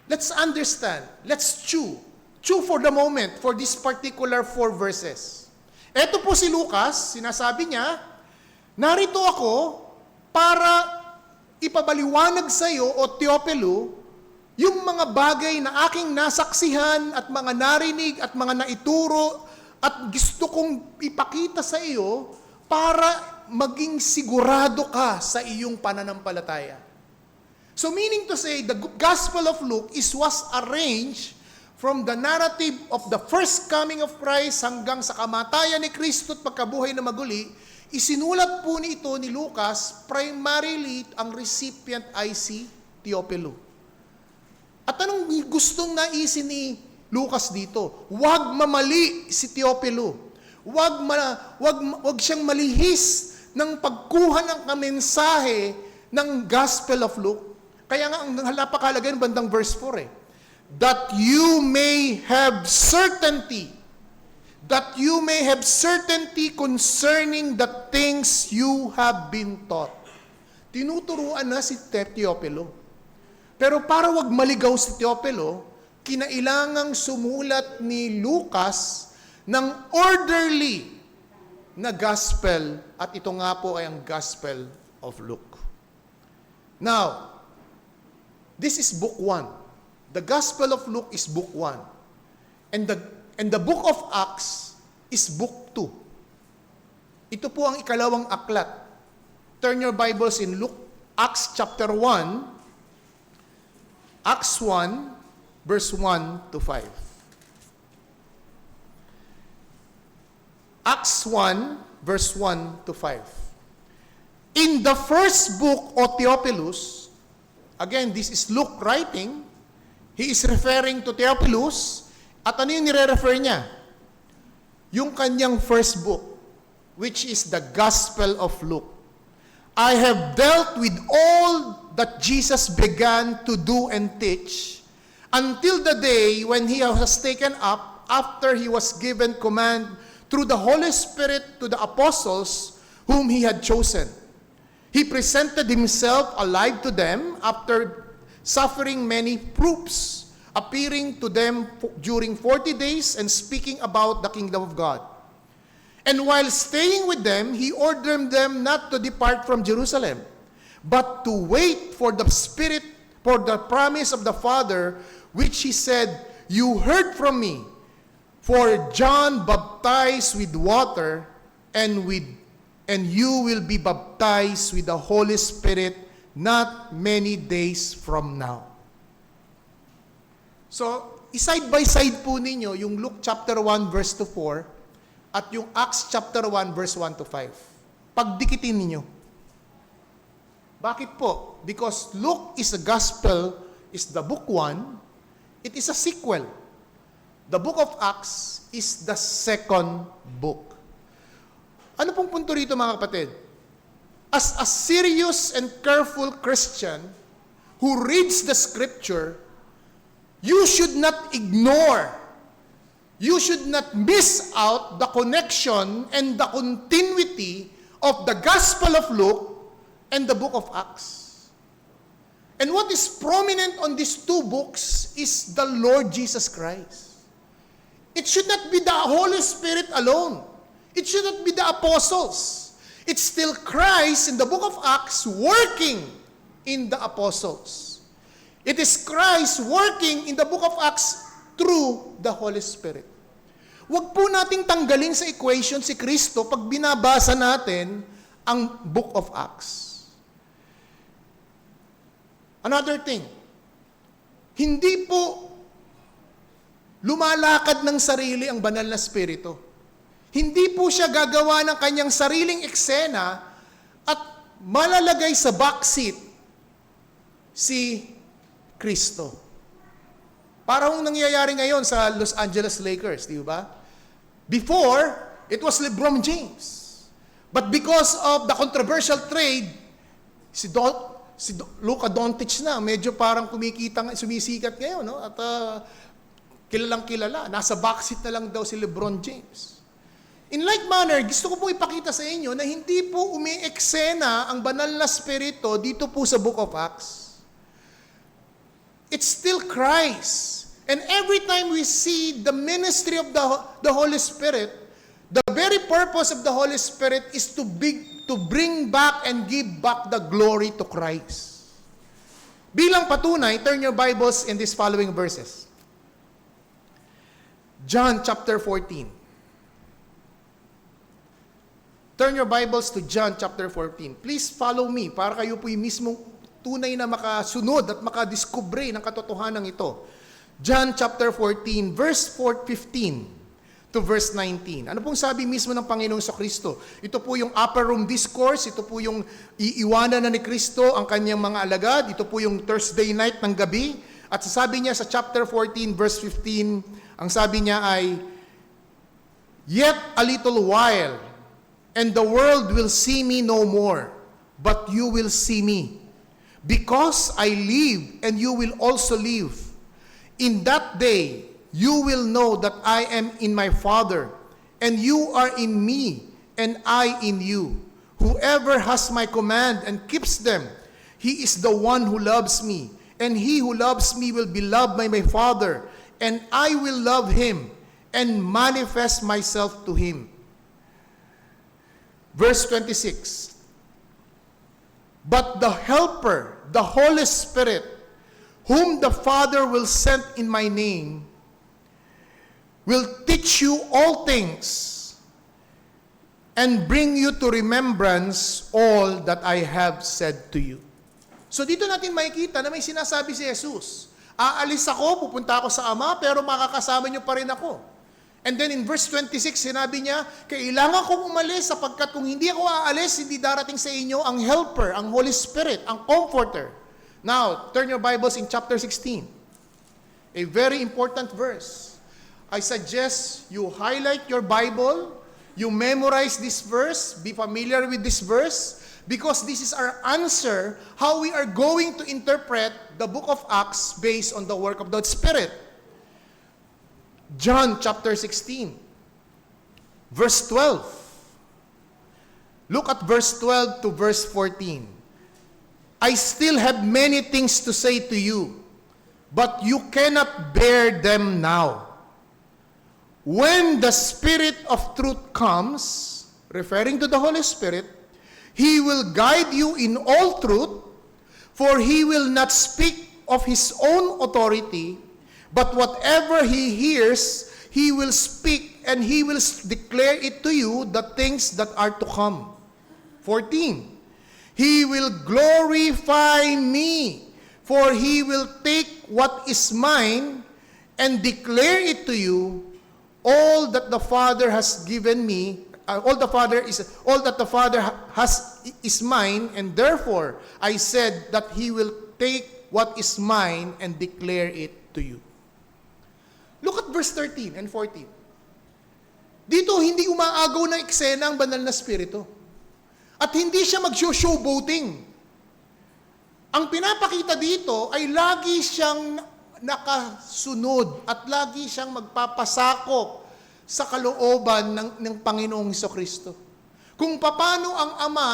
Let's understand. Let's chew. Chew for the moment for this particular 4 verses. Ito po si Lucas, sinasabi niya, narito ako para ipabaliwanag sa iyo, o Teopilo, yung mga bagay na aking nasaksihan at mga narinig at mga naituro at gusto kong ipakita sa iyo para maging sigurado ka sa iyong pananampalataya. So meaning to say, the Gospel of Luke was arranged from the narrative of the first coming of Christ hanggang sa kamatayan ni Kristo at pagkabuhay na maguli. Isinulat po nito ni Lucas, primarily ang recipient ay si Teopilo. At anong gustong naisin ni Lucas dito? Huwag mamali si Teopilo. Huwag siyang malihis ng pagkuha ng kamensahe ng Gospel of Luke. Kaya nga, ang napakahalaga ng bandang verse 4 that you may have certainty. That you may have certainty concerning the things you have been taught. Tinuturuan na si Teopilo. Pero para wag maligaw si Teopilo, kinailangang sumulat ni Lucas ng orderly na gospel, at ito nga po ay ang Gospel of Luke. Now, this is book 1. The Gospel of Luke is book 1. And the book of Acts is book 2. Ito po ang ikalawang aklat. Turn your Bibles in Luke, Acts chapter 1, Acts 1, verse 1 to 5. Acts 1, verse 1 to 5. In the first book, O Theophilus, again, this is Luke writing, he is referring to Theophilus, at ano yung nire-refer niya? Yung kanyang first book, which is the Gospel of Luke. I have dealt with all that Jesus began to do and teach until the day when he was taken up after he was given command through the Holy Spirit to the apostles whom he had chosen. He presented himself alive to them after suffering many proofs, appearing to them during 40 days and speaking about the kingdom of God. And while staying with them, he ordered them not to depart from Jerusalem, but to wait for the Spirit, for the promise of the Father, which he said, "You heard from me, for John baptized with water, and you will be baptized with the Holy Spirit not many days from now." So, side by side po ninyo yung Luke chapter 1 verse to 4 at yung Acts chapter 1 verse 1 to 5. Pagdikitin ninyo. Bakit po? Because Luke is a gospel, is the book 1, it is a sequel. The book of Acts is the second book. Ano pong punto rito mga kapatid? As a serious and careful Christian who reads the scripture, you should not ignore, you should not miss out the connection and the continuity of the Gospel of Luke and the book of Acts. And what is prominent on these two books is the Lord Jesus Christ. It should not be the Holy Spirit alone. It should not be the apostles. It's still Christ in the book of Acts working in the apostles. It is Christ working in the book of Acts through the Holy Spirit. Huwag po nating tanggalin sa equation si Kristo pag binabasa natin ang book of Acts. Another thing, hindi po lumalakad ng sarili ang banal na spirito. Hindi po siya gagawa ng kanyang sariling eksena at malalagay sa backseat si Kristo. Parang nangyayari ngayon sa Los Angeles Lakers, di ba? Before, it was LeBron James. But because of the controversial trade, si Luka Doncic na, medyo parang sumisikat ngayon, no? At kilalang kilala. Nasa backseat na lang daw si LeBron James. In like manner, gusto ko po ipakita sa inyo na hindi po umi-eksena ang banal na spirito dito po sa book of Acts. It's still Christ. And every time we see the ministry of the Holy Spirit, the very purpose of the Holy Spirit is to bring back and give back the glory to Christ. Bilang patunay, turn your Bibles in these following verses. John chapter 14. turn your Bibles to John chapter 14. Please follow me para kayo po'y mismong tunay na makasunod at makadiskubre ng katotohanan ito. John chapter 14, verse 15 to verse 19. Ano pong sabi mismo ng Panginoong Kristo? Ito po yung upper room discourse, ito po yung iiwanan na ni Kristo ang kanyang mga alagad, ito po yung Thursday night ng gabi, at sasabi niya sa chapter 14, verse 15, ang sabi niya ay, "Yet a little while, and the world will see me no more, but you will see me. Because I live, and you will also live. In that day, you will know that I am in my Father, and you are in me, and I in you. Whoever has my command and keeps them, he is the one who loves me. And he who loves me will be loved by my Father, and I will love him, and manifest myself to him." Verse 26. "But the Helper, the Holy Spirit, whom the Father will send in my name, will teach you all things and bring you to remembrance all that I have said to you." So dito natin makikita na may sinasabi si Jesus. Aalis ako, pupunta ako sa Ama, pero makakasama niyo pa rin ako. And then in verse 26, sinabi niya, kailangan kong umalis sapagkat kung hindi ako aalis, hindi darating sa inyo ang Helper, ang Holy Spirit, ang Comforter. Now, turn your Bibles in chapter 16. A very important verse. I suggest you highlight your Bible, you memorize this verse, be familiar with this verse, because this is our answer how we are going to interpret the book of Acts based on the work of the Spirit. John chapter 16, verse 12. Look at verse 12 to verse 14. "I still have many things to say to you, but you cannot bear them now. When the Spirit of truth comes," referring to the Holy Spirit, "He will guide you in all truth, for He will not speak of His own authority, but whatever He hears, He will speak, and He will declare it to you, the things that are to come." 14. "He will glorify me, for He will take what is mine and declare it to you. All that the Father has given me, all that the Father has is mine, and therefore I said that He will take what is mine and declare it to you." Look at verse 13 and 14. Dito hindi umaagaw ng eksena ang banal na Espiritu. At hindi siya mag-showboating. Ang pinapakita dito ay lagi siyang nakasunod at lagi siyang magpapasakop sa kalooban ng Panginoong Hesukristo. Kung paano ang Ama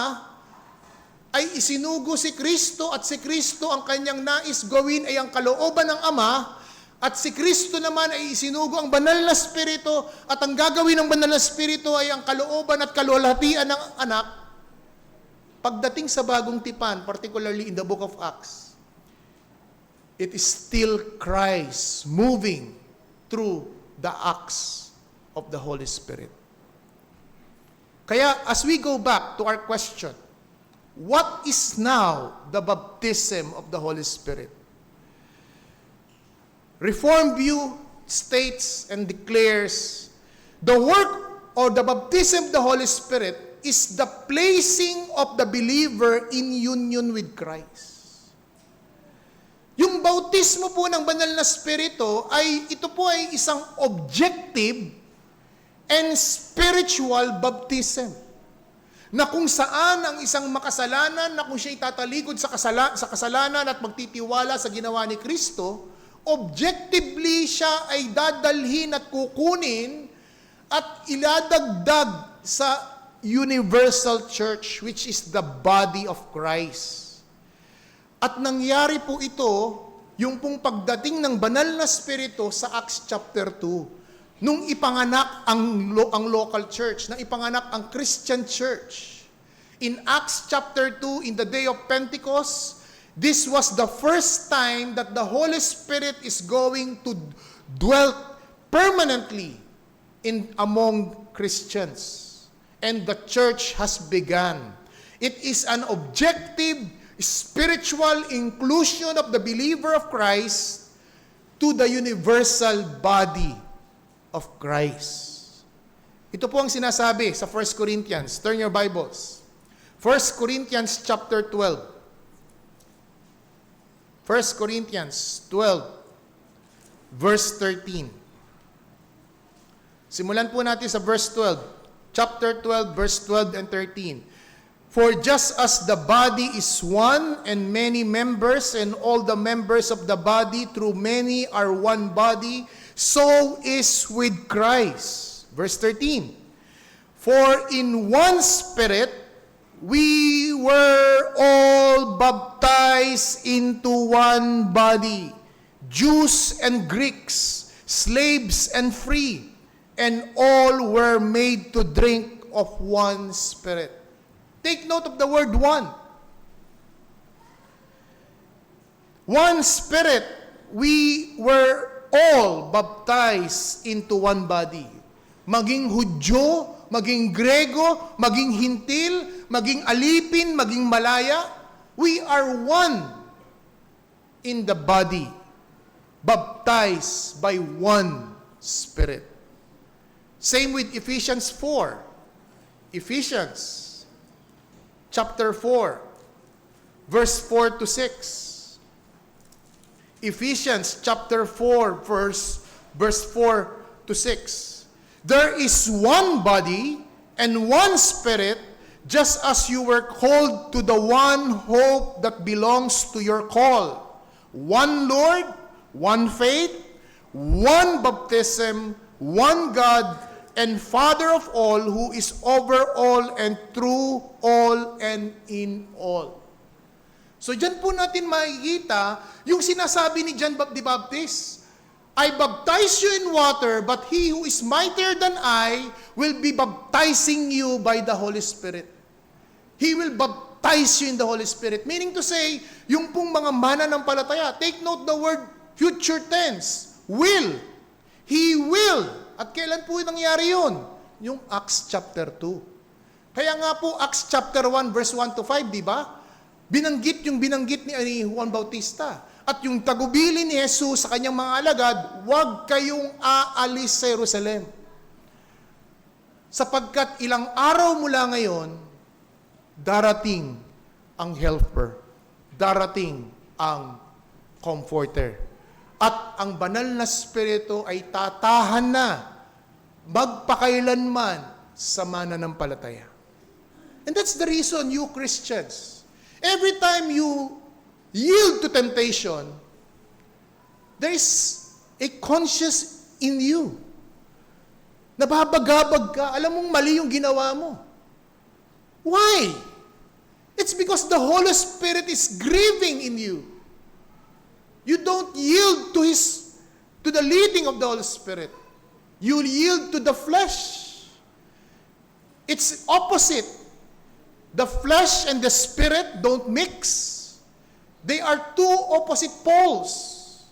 ay isinugo si Kristo at si Kristo ang kanyang nais gawin ay ang kalooban ng Ama, at si Kristo naman ay isinugo ang banal na Espiritu at ang gagawin ng banal na Espiritu ay ang kalooban at kalwalhatian ng anak. Pagdating sa bagong tipan, particularly in the book of Acts, it is still Christ moving through the acts of the Holy Spirit. Kaya as we go back to our question, what is now the baptism of the Holy Spirit? Reformed view states and declares the work or the baptism of the Holy Spirit is the placing of the believer in union with Christ. Yung bautismo po ng banal na Espiritu ito po ay isang objective and spiritual baptism. Na kung saan ang isang makasalanan, na kung siya'y tatalikod sa kasalanan at magtitiwala sa ginawa ni Kristo, objectively siya ay dadalhin at kukunin at iladagdag sa universal church, which is the body of Christ. At nangyari po ito, yung pong pagdating ng banal na Espiritu sa Acts chapter 2, nung ipanganak ang local church, nang ipanganak ang Christian church. In Acts chapter 2, in the day of Pentecost, this was the first time that the Holy Spirit is going to dwell permanently among Christians. and the church has begun. It is an objective, spiritual inclusion of the believer of Christ to the universal body of Christ. Ito po ang sinasabi sa 1 Corinthians. Turn your Bibles. 1 Corinthians chapter 12. 1 Corinthians 12, verse 13. Simulan po natin sa verse 12. Chapter 12, verse 12 and 13. For just as the body is one and many members, and all the members of the body through many are one body, so is with Christ. Verse 13. For in one Spirit we were all baptized into one body, Jews and Greeks, slaves and free, and all were made to drink of one Spirit. Take note of the word one. One Spirit, we were all baptized into one body. Maging Hudyo, maging Grego, maging Hintil, maging Alipin, maging Malaya, we are one in the body, baptized by one Spirit. Same with Ephesians 4. Ephesians chapter 4, verse 4 to 6. Ephesians chapter 4, verse 4 to 6. There is one body and one Spirit, just as you were called to the one hope that belongs to your call. One Lord, one faith, one baptism, one God, and Father of all, who is over all and through all and in all. So dyan po natin makikita yung sinasabi ni John the Baptist. I baptize you in water, but he who is mightier than I will be baptizing you by the Holy Spirit. He will baptize you in the Holy Spirit. Meaning to say, yung pong mga mananampalataya, take note the word future tense, will. He will. At kailan po nangyari yun? Yung Acts chapter 2. Kaya nga po, Acts chapter 1, verse 1 to 5, di ba? Binanggit ni Juan Bautista. At yung tagubili ni Jesus sa kanyang mga alagad, huwag kayong aalis sa Jerusalem. Sapagkat ilang araw mula ngayon, darating ang helper. Darating ang comforter. At ang banal na spirito ay tatahan na magpakailanman sa mananampalataya. And that's the reason you Christians, every time you yield to temptation, there is a conscience in you. Nababagabag ka, alam mong mali yung ginawa mo. Why? It's because the Holy Spirit is grieving in you. You don't yield to the leading of the Holy Spirit. You yield to the flesh. It's opposite. The flesh and the spirit don't mix. They are two opposite poles.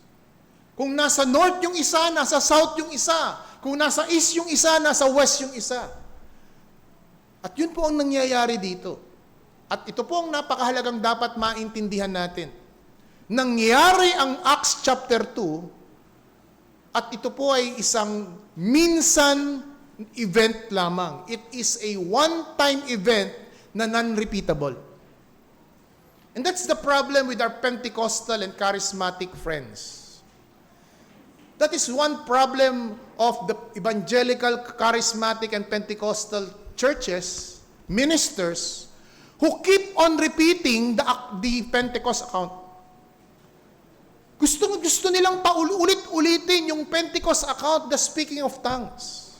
Kung nasa north yung isa, nasa south yung isa. Kung nasa east yung isa, nasa west yung isa. At yun po ang nangyayari dito. At ito po ang napakahalagang dapat maintindihan natin. Nangyari ang Acts chapter 2, at ito po ay isang minsan event lamang. It is a one-time event na non-repeatable. And that's the problem with our Pentecostal and charismatic friends. That is one problem of the evangelical, charismatic, and Pentecostal churches, ministers, who keep on repeating the Pentecost account. Gusto nilang paulit-ulitin yung Pentecost account, the speaking of tongues.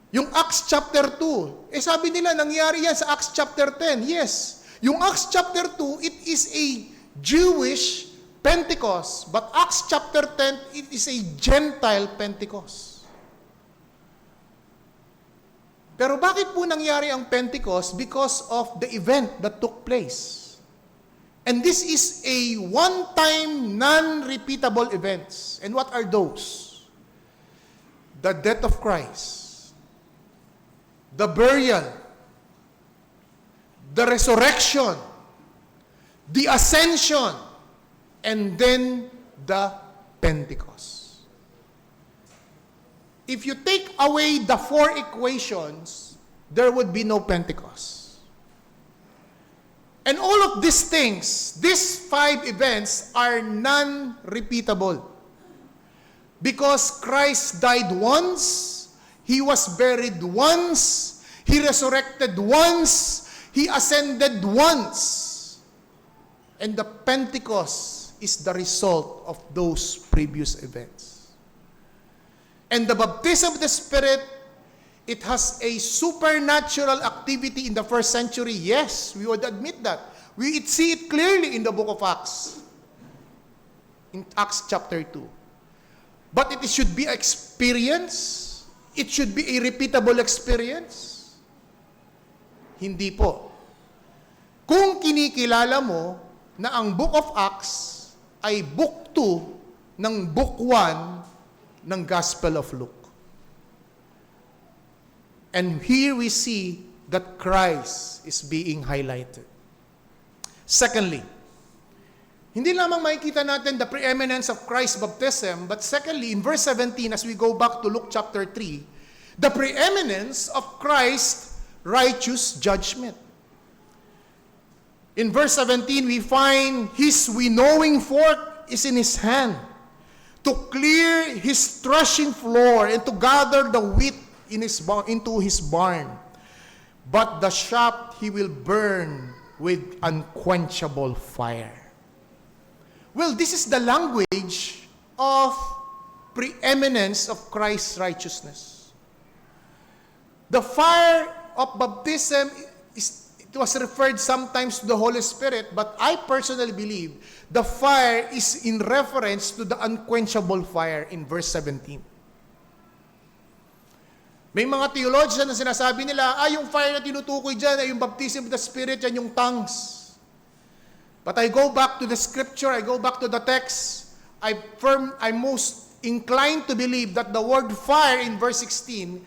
Yung Acts chapter 2, sabi nila, nangyari yan sa Acts chapter 10. Yes, yung Acts chapter 2, it is a Jewish Pentecost. But Acts chapter 10, it is a Gentile Pentecost. Pero bakit po nangyari ang Pentecost? Because of the event that took place. And this is a one-time, non-repeatable events. And what are those? The death of Christ, the burial, the resurrection, the ascension, and then the Pentecost. If you take away the four equations, there would be no Pentecost. And all of these things, these 5 events, are non-repeatable. Because Christ died once, He was buried once, He resurrected once, He ascended once. And the Pentecost is the result of those previous events. And the baptism of the Spirit, it has a supernatural activity in the first century. Yes, we would admit that. We see it clearly in the book of Acts. In Acts chapter 2. But it should be experience. It should be a repeatable experience. Hindi po. Kung kinikilala mo na ang book of Acts ay book 2 ng book 1 ng Gospel of Luke. And here we see that Christ is being highlighted. Secondly, hindi lamang makikita natin the preeminence of Christ's baptism, but secondly, in verse 17, as we go back to Luke chapter 3, the preeminence of Christ's righteous judgment. In verse 17, we find His winnowing fork is in His hand to clear His threshing floor and to gather the wheat into His barn. But the chaff He will burn with unquenchable fire. Well, this is the language of preeminence of Christ's righteousness. The fire of baptism it was referred sometimes to the Holy Spirit, but I personally believe the fire is in reference to the unquenchable fire in verse 17. May mga theologians na sinasabi nila, yung fire na tinutukoy dyan ay yung baptism of the Spirit, yan yung tongues. But I go back to the scripture, I go back to the text, I'm most inclined to believe that the word fire in verse 16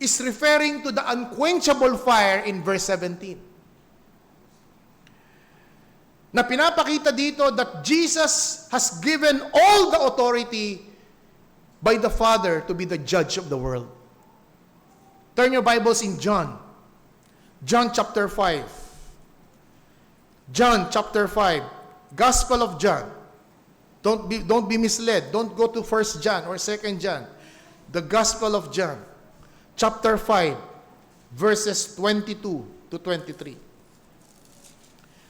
is referring to the unquenchable fire in verse 17. Na pinapakita dito that Jesus has given all the authority by the Father to be the judge of the world. Turn your Bibles in John. John chapter 5. John chapter 5. Gospel of John. Don't be misled. Don't go to 1 John or 2 John. The Gospel of John. Chapter 5. Verses 22 to 23.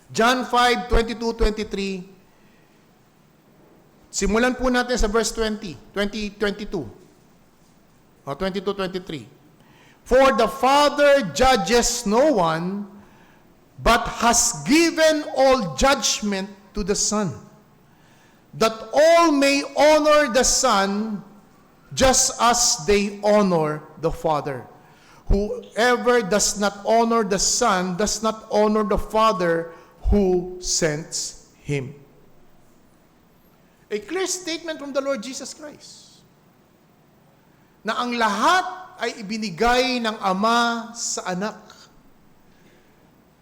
John 5, 22, 23. Simulan po natin sa verse 22. O 22, 23. For the Father judges no one, but has given all judgment to the Son, that all may honor the Son just as they honor the Father. Whoever does not honor the Son does not honor the Father who sends Him. A clear statement from the Lord Jesus Christ na ang lahat ay ibinigay ng Ama sa Anak.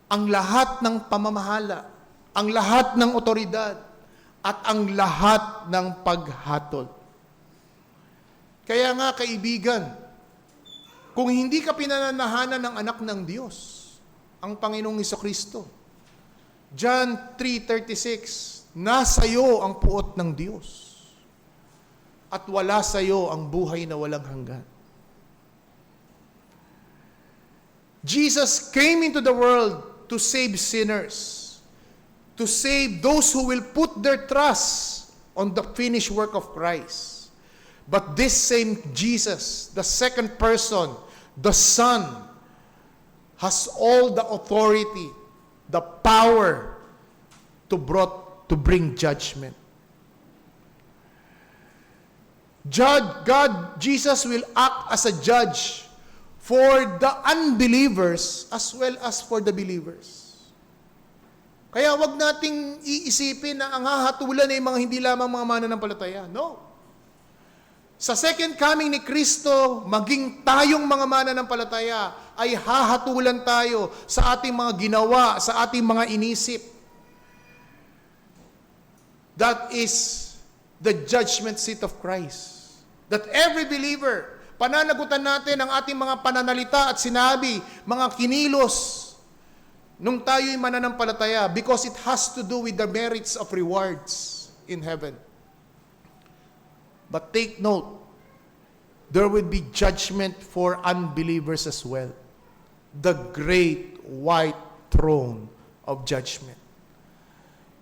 Ang lahat ng pamamahala, ang lahat ng otoridad, at ang lahat ng paghatol. Kaya nga, kaibigan, kung hindi ka pinananahanan ng anak ng Diyos, ang Panginoong Hesukristo, John 3:36, nasa iyo ang puot ng Diyos, at wala sa iyo ang buhay na walang hanggan. Jesus came into the world to save sinners, to save those who will put their trust on the finished work of Christ. But this same Jesus, the second person, the Son, has all the authority, the power to bring judgment. Jesus will act as a judge for the unbelievers as well as for the believers. Kaya wag nating iisipin na ang hahatulan ay mga hindi lamang mga mananampalataya. No. Sa second coming ni Kristo, maging tayong mga mananampalataya ay hahatulan tayo sa ating mga ginawa, sa ating mga inisip. That is the judgment seat of Christ. That every believer, pananagutan natin ang ating mga pananalita at sinabi, mga kinilos, nung tayo'y mananampalataya, because it has to do with the merits of rewards in heaven. But take note, there will be judgment for unbelievers as well. The great white throne of judgment.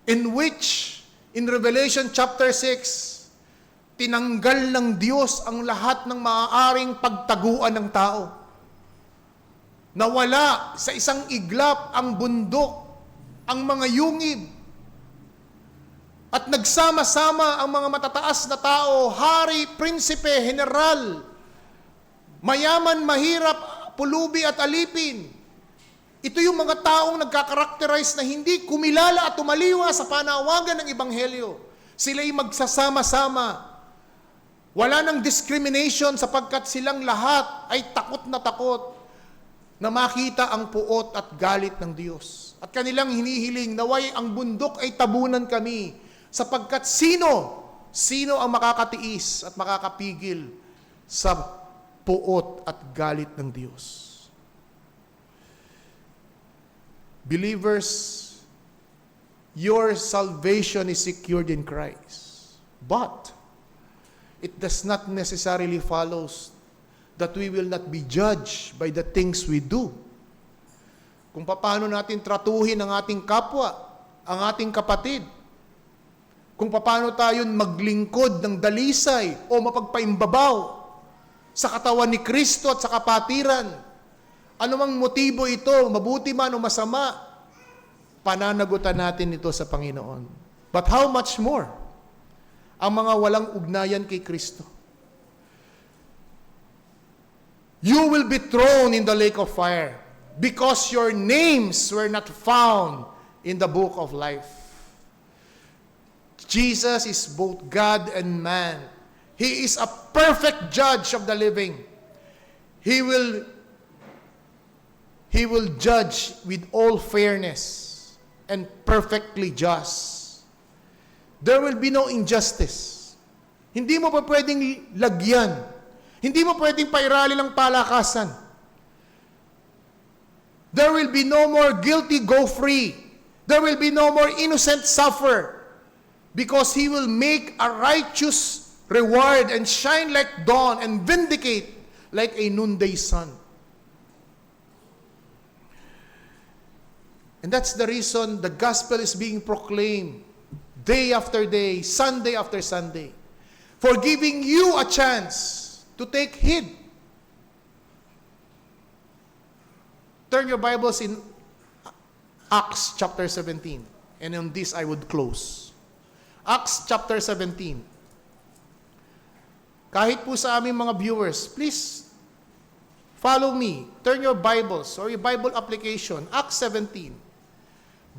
In which, in Revelation chapter 6, tinanggal ng Diyos ang lahat ng maaaring pagtaguan ng tao. Nawala sa isang iglap ang bundok, ang mga yungib, at nagsama-sama ang mga matataas na tao, hari, prinsipe, general, mayaman, mahirap, pulubi at alipin. Ito yung mga taong nagkakarakterize na hindi kumilala at tumaliwa sa panawagan ng Ebanghelyo. Sila'y magsasama-sama. Wala nang discrimination sapagkat silang lahat ay takot na makita ang puot at galit ng Diyos. At kanilang hinihiling, naway ang bundok ay tabunan kami, sapagkat sino ang makakatiis at makakapigil sa puot at galit ng Diyos. Believers, your salvation is secured in Christ. But it does not necessarily follow that we will not be judged by the things we do. Kung paano natin tratuhin ang ating kapwa, ang ating kapatid. Kung paano tayo maglingkod ng dalisay o mapagpaimbabaw sa katawan ni Kristo at sa kapatiran. Ano mang motibo ito, mabuti man o masama, pananagutan natin ito sa Panginoon. But how much more ang mga walang ugnayan kay Kristo? You will be thrown in the lake of fire because your names were not found in the book of life. Jesus is both God and man. He is a perfect judge of the living. He will judge with all fairness and perfectly just. There will be no injustice. Hindi mo pa pwedeng lagyan. Hindi mo pwedeng pairali ng palakasan. There will be no more guilty go free. There will be no more innocent suffer. Because He will make a righteous reward and shine like dawn and vindicate like a noonday sun. And that's the reason the gospel is being proclaimed day after day, Sunday after Sunday, for giving you a chance to take heed. Turn your Bibles in Acts chapter 17. And on this I would close. Acts chapter 17. Kahit po sa aming mga viewers, please follow me. Turn your Bibles or your Bible application. Acts 17.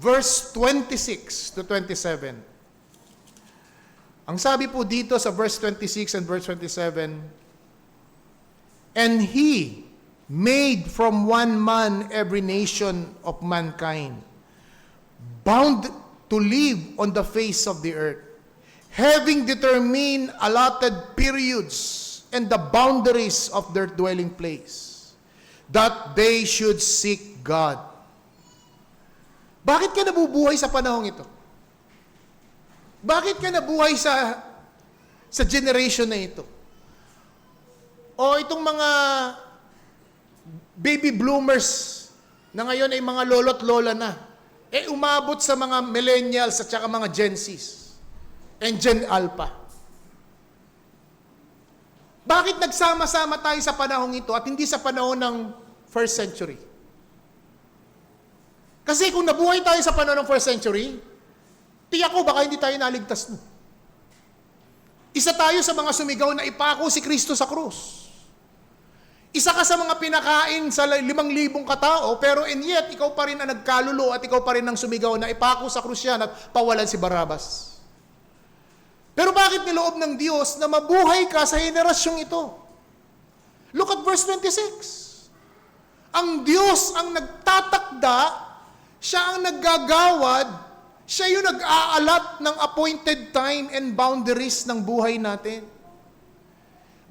Verse 26 to 27. Ang sabi po dito sa verse 26 and verse 27, and He made from one man every nation of mankind, bound to live on the face of the earth, having determined allotted periods and the boundaries of their dwelling place, that they should seek God. Bakit ka nabubuhay sa panahong ito? Bakit ka nabuhay sa generation na ito? O itong mga baby bloomers na ngayon ay mga lolo't lola na, umabot sa mga millennials at saka mga Gen Zs and Gen Alpha. Bakit nagsama-sama tayo sa panahong ito at hindi sa panahon ng first century? Kasi kung nabuhay tayo sa panahon ng first century, tiyak ko baka hindi tayo naligtas no. Isa tayo sa mga sumigaw na ipako si Kristo sa krus. Isa ka sa mga pinakain sa 5,000 katao, pero and yet, ikaw pa rin ang nagkalulo at ikaw pa rin ang sumigaw na ipako sa krus yan at pawalan si Barabbas. Pero bakit niloob ng Diyos na mabuhay ka sa henerasyong ito? Look at verse 26. Ang Diyos ang nagtatakda, siya ang naggagawad, siya yung nag-aalat ng appointed time and boundaries ng buhay natin.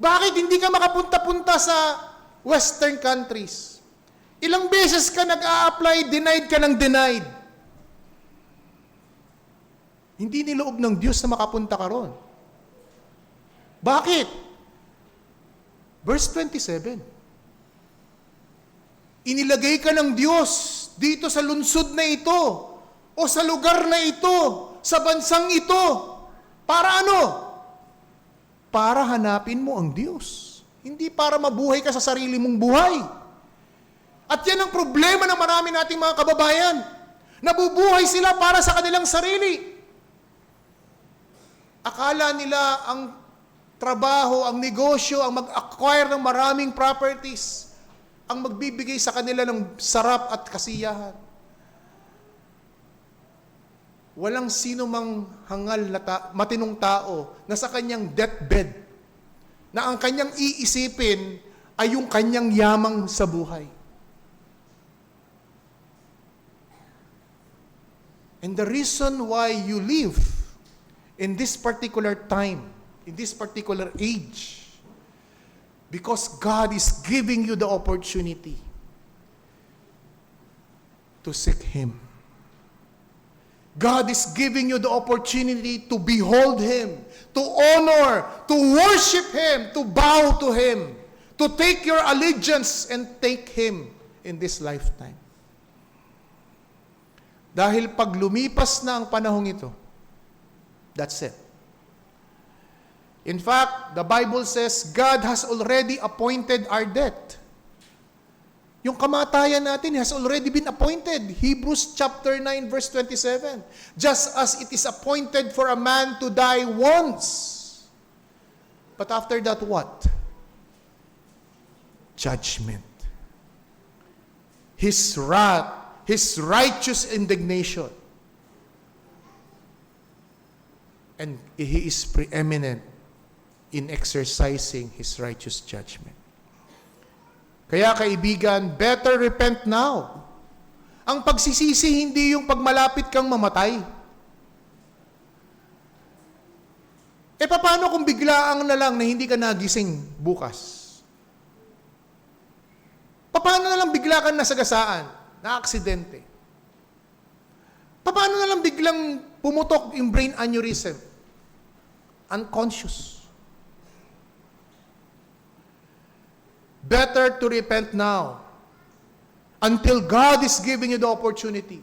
Bakit hindi ka makapunta-punta sa Western countries? Ilang beses ka nag-a-apply, denied ka ng denied. Hindi niloob ng Diyos na makapunta ka ron. Bakit? Verse 27. Inilagay ka ng Diyos dito sa lungsod na ito o sa lugar na ito, sa bansang ito. Para ano? Para hanapin mo ang Diyos. Hindi para mabuhay ka sa sarili mong buhay. At yan ang problema ng marami nating mga kababayan. Nabubuhay sila para sa kanilang sarili. Akala nila ang trabaho, ang negosyo, ang mag-acquire ng maraming properties, ang magbibigay sa kanila ng sarap at kasiyahan. Walang sino mang hangal na matinong tao na sa kanyang deathbed, na ang kanyang iisipin ay yung kanyang yamang sa buhay. And the reason why you live in this particular time, in this particular age, because God is giving you the opportunity to seek Him. God is giving you the opportunity to behold Him, to honor, to worship Him, to bow to Him, to take your allegiance and take Him in this lifetime. Dahil pag lumipas na ang panahong ito, that's it. In fact, the Bible says God has already appointed our death. Yung kamatayan natin has already been appointed. Hebrews chapter 9 verse 27. Just as it is appointed for a man to die once. But after that what? Judgment. His wrath, His righteous indignation. And He is preeminent in exercising His righteous judgment. Kaya kaibigan, better repent now. Ang pagsisisi hindi yung pagmalapit kang mamatay. Paano kung biglaang na lang na hindi ka nagising bukas? Paano na lang bigla kang nasagasaan, na aksidente? Paano na lang biglang pumutok yung brain aneurysm? Unconscious. Better to repent now until God is giving you the opportunity.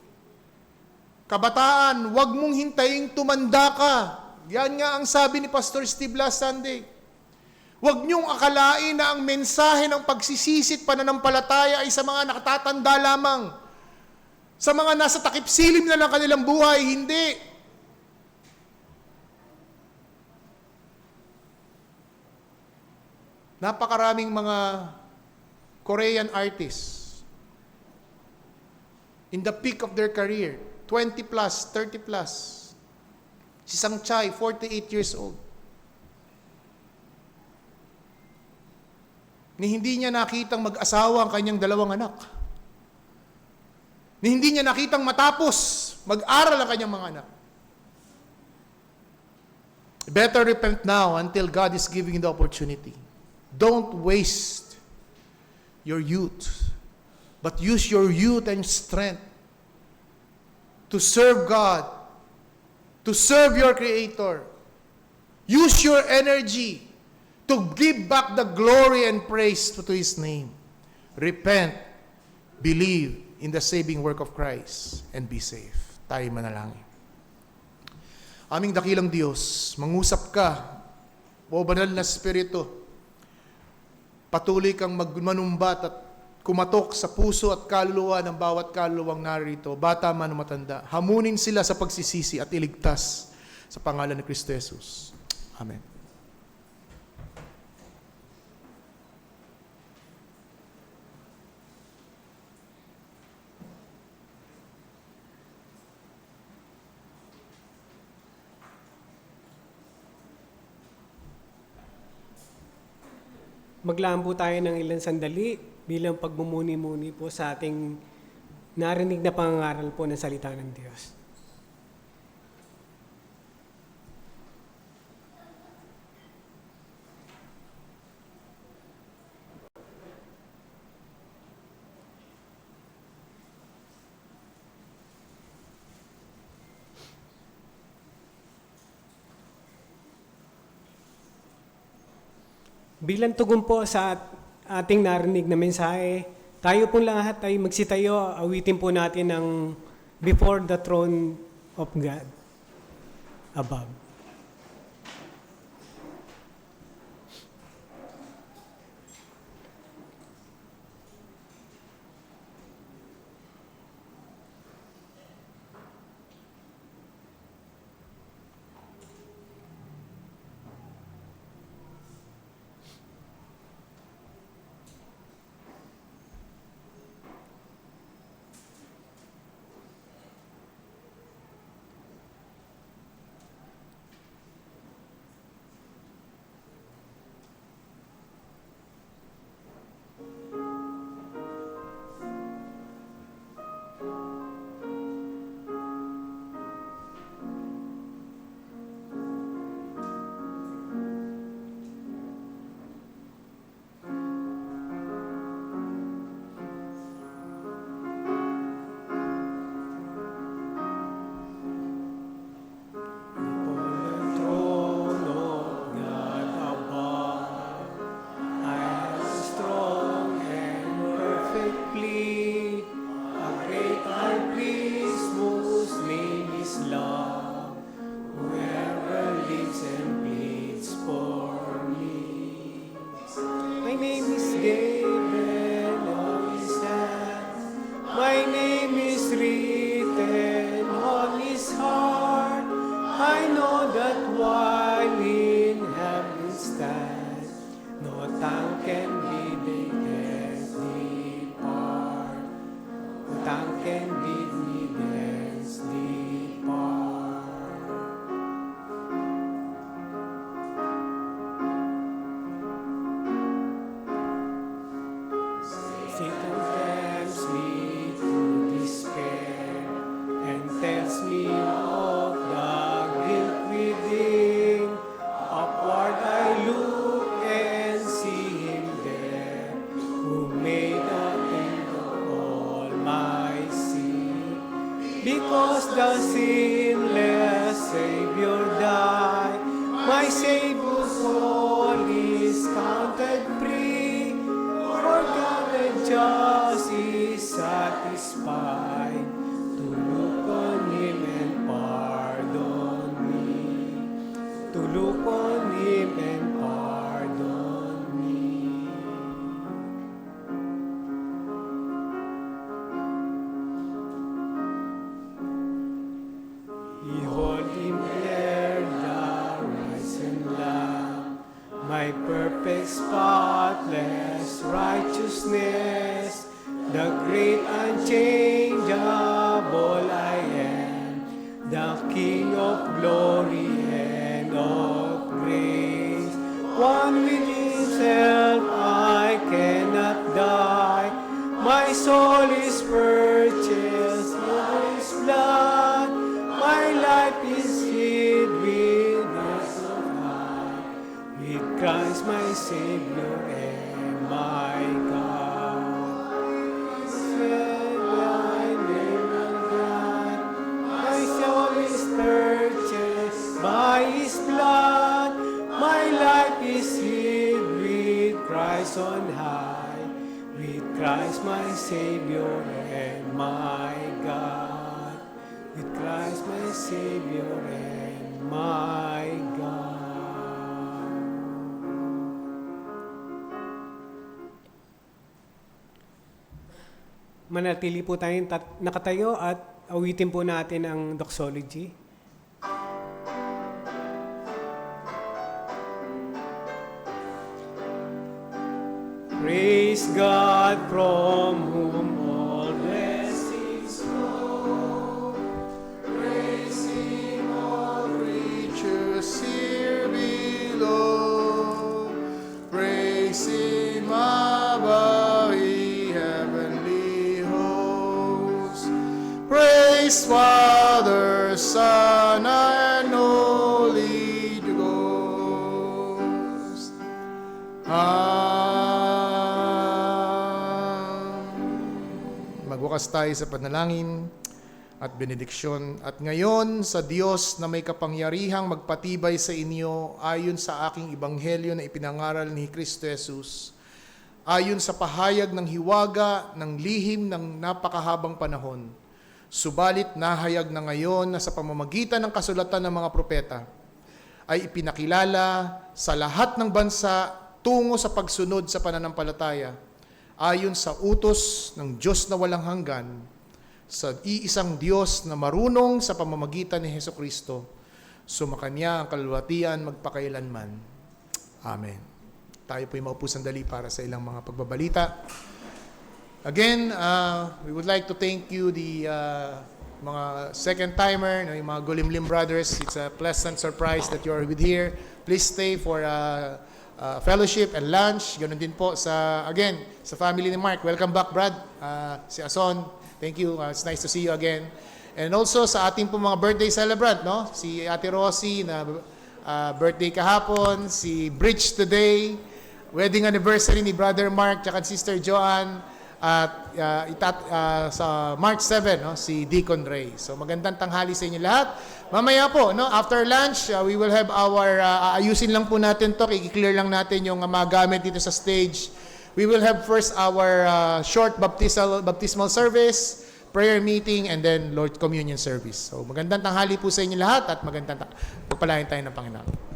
Kabataan, wag mong hintayin tumanda ka. Yan nga ang sabi ni Pastor Steve last Sunday. Wag niyong akalain na ang mensahe ng pagsisisit pananampalataya ay sa mga nakatatanda lamang. Sa mga nasa takip-silim na ng kanilang buhay, hindi. Napakaraming mga Korean artists in the peak of their career, 20 plus, 30 plus. Si Sang Chai, 48 years old. Ni hindi niya nakitang mag-asawa ang kanyang dalawang anak. Ni hindi niya nakitang matapos mag-aral ang kanyang mga anak. Better repent now until God is giving you the opportunity. Don't waste your youth, but use your youth and strength to serve God, to serve your Creator. Use your energy to give back the glory and praise to His name. Repent, believe in the saving work of Christ, and be safe. Tayo manalangin. Aming dakilang Diyos, mangusap ka, o banal na Espiritu, patuloy kang magmanumbat at kumatok sa puso at kaluluwa ng bawat kaluluwang narito, bata man o matanda. Hamunin sila sa pagsisisi at iligtas sa pangalan ni Kristo Jesus. Amen. maglaan po tayo ng ilang sandali bilang pagmumuni-muni po sa ating narinig na pangangaral po ng salita ng Diyos. Bilang tugon po sa ating narinig na mensahe, tayo pong lahat ay magsitayo, awitin po natin ang Before the Throne of God above. My name is Gabriel on his hand. My name is written on his heart. I know that while in heaven stand, no tongue can bid me depart. No tongue can bid me depart. Satan tempts me to despair and tells me of the guilt within. Upward I look and see him there, who made an end of all my sin. Because the sinless Savior died, my Savior's soul is counted free. For God and just is satisfied to look on Him and pardon me. To look on Him and pardon me. Behold Him there, the risen Lamb, my perfect spotless righteousness, the great unchangeable I am, the King of glory and of grace. One with Himself I cannot die, my soul is purchased by His blood, my life is hid with us of high, with Christ my Savior and my God. Said thy name of God, my soul is purchased by His blood, my life is hid with Christ on high, with Christ my Savior and my God, with Christ my Savior and my God. Manatili po tayong nakatayo at awitin po natin ang doxology. Praise God from whom all blessings flow. Praise Him, all creatures here below. Praise Him. Son, and Holy Ghost. Magwakas tayo sa panalangin at benediksyon. At ngayon, sa Diyos na may kapangyarihang magpatibay sa inyo ayon sa aking ebanghelyo na ipinangaral ni Kristo Jesus, ayon sa pahayag ng hiwaga ng lihim ng napakahabang panahon, subalit nahayag na ngayon na sa pamamagitan ng kasulatan ng mga propeta, ay ipinakilala sa lahat ng bansa tungo sa pagsunod sa pananampalataya, ayon sa utos ng Diyos na walang hanggan, sa iisang Diyos na marunong sa pamamagitan ni Hesukristo, sumakanya ang kalwatian magpakailanman. Amen. Tayo po'y maupo sandali para sa ilang mga pagbabalita. Again, we would like to thank you, the mga second-timer, yung mga Gulimlim brothers. It's a pleasant surprise that you're with here. Please stay for fellowship and lunch. Ganun din po again, sa family ni Mark. Welcome back, Brad. Si Ason, thank you. It's nice to see you again. And also sa ating po mga birthday celebrant, no? Si Ate Rosie na birthday kahapon, si Bridge today, wedding anniversary ni Brother Mark at Sister Joanne, at sa March 7, no, si Deacon Ray. So magandang tanghali sa inyo lahat. Mamaya po, no, after lunch, we will have our, ayusin lang po natin to, i-clear lang natin yung mga gamit dito sa stage. We will have first our short baptismal service, prayer meeting, and then Lord Communion service. So magandang tanghali po sa inyo lahat at magandang pagpalain tayo ng Panginoon.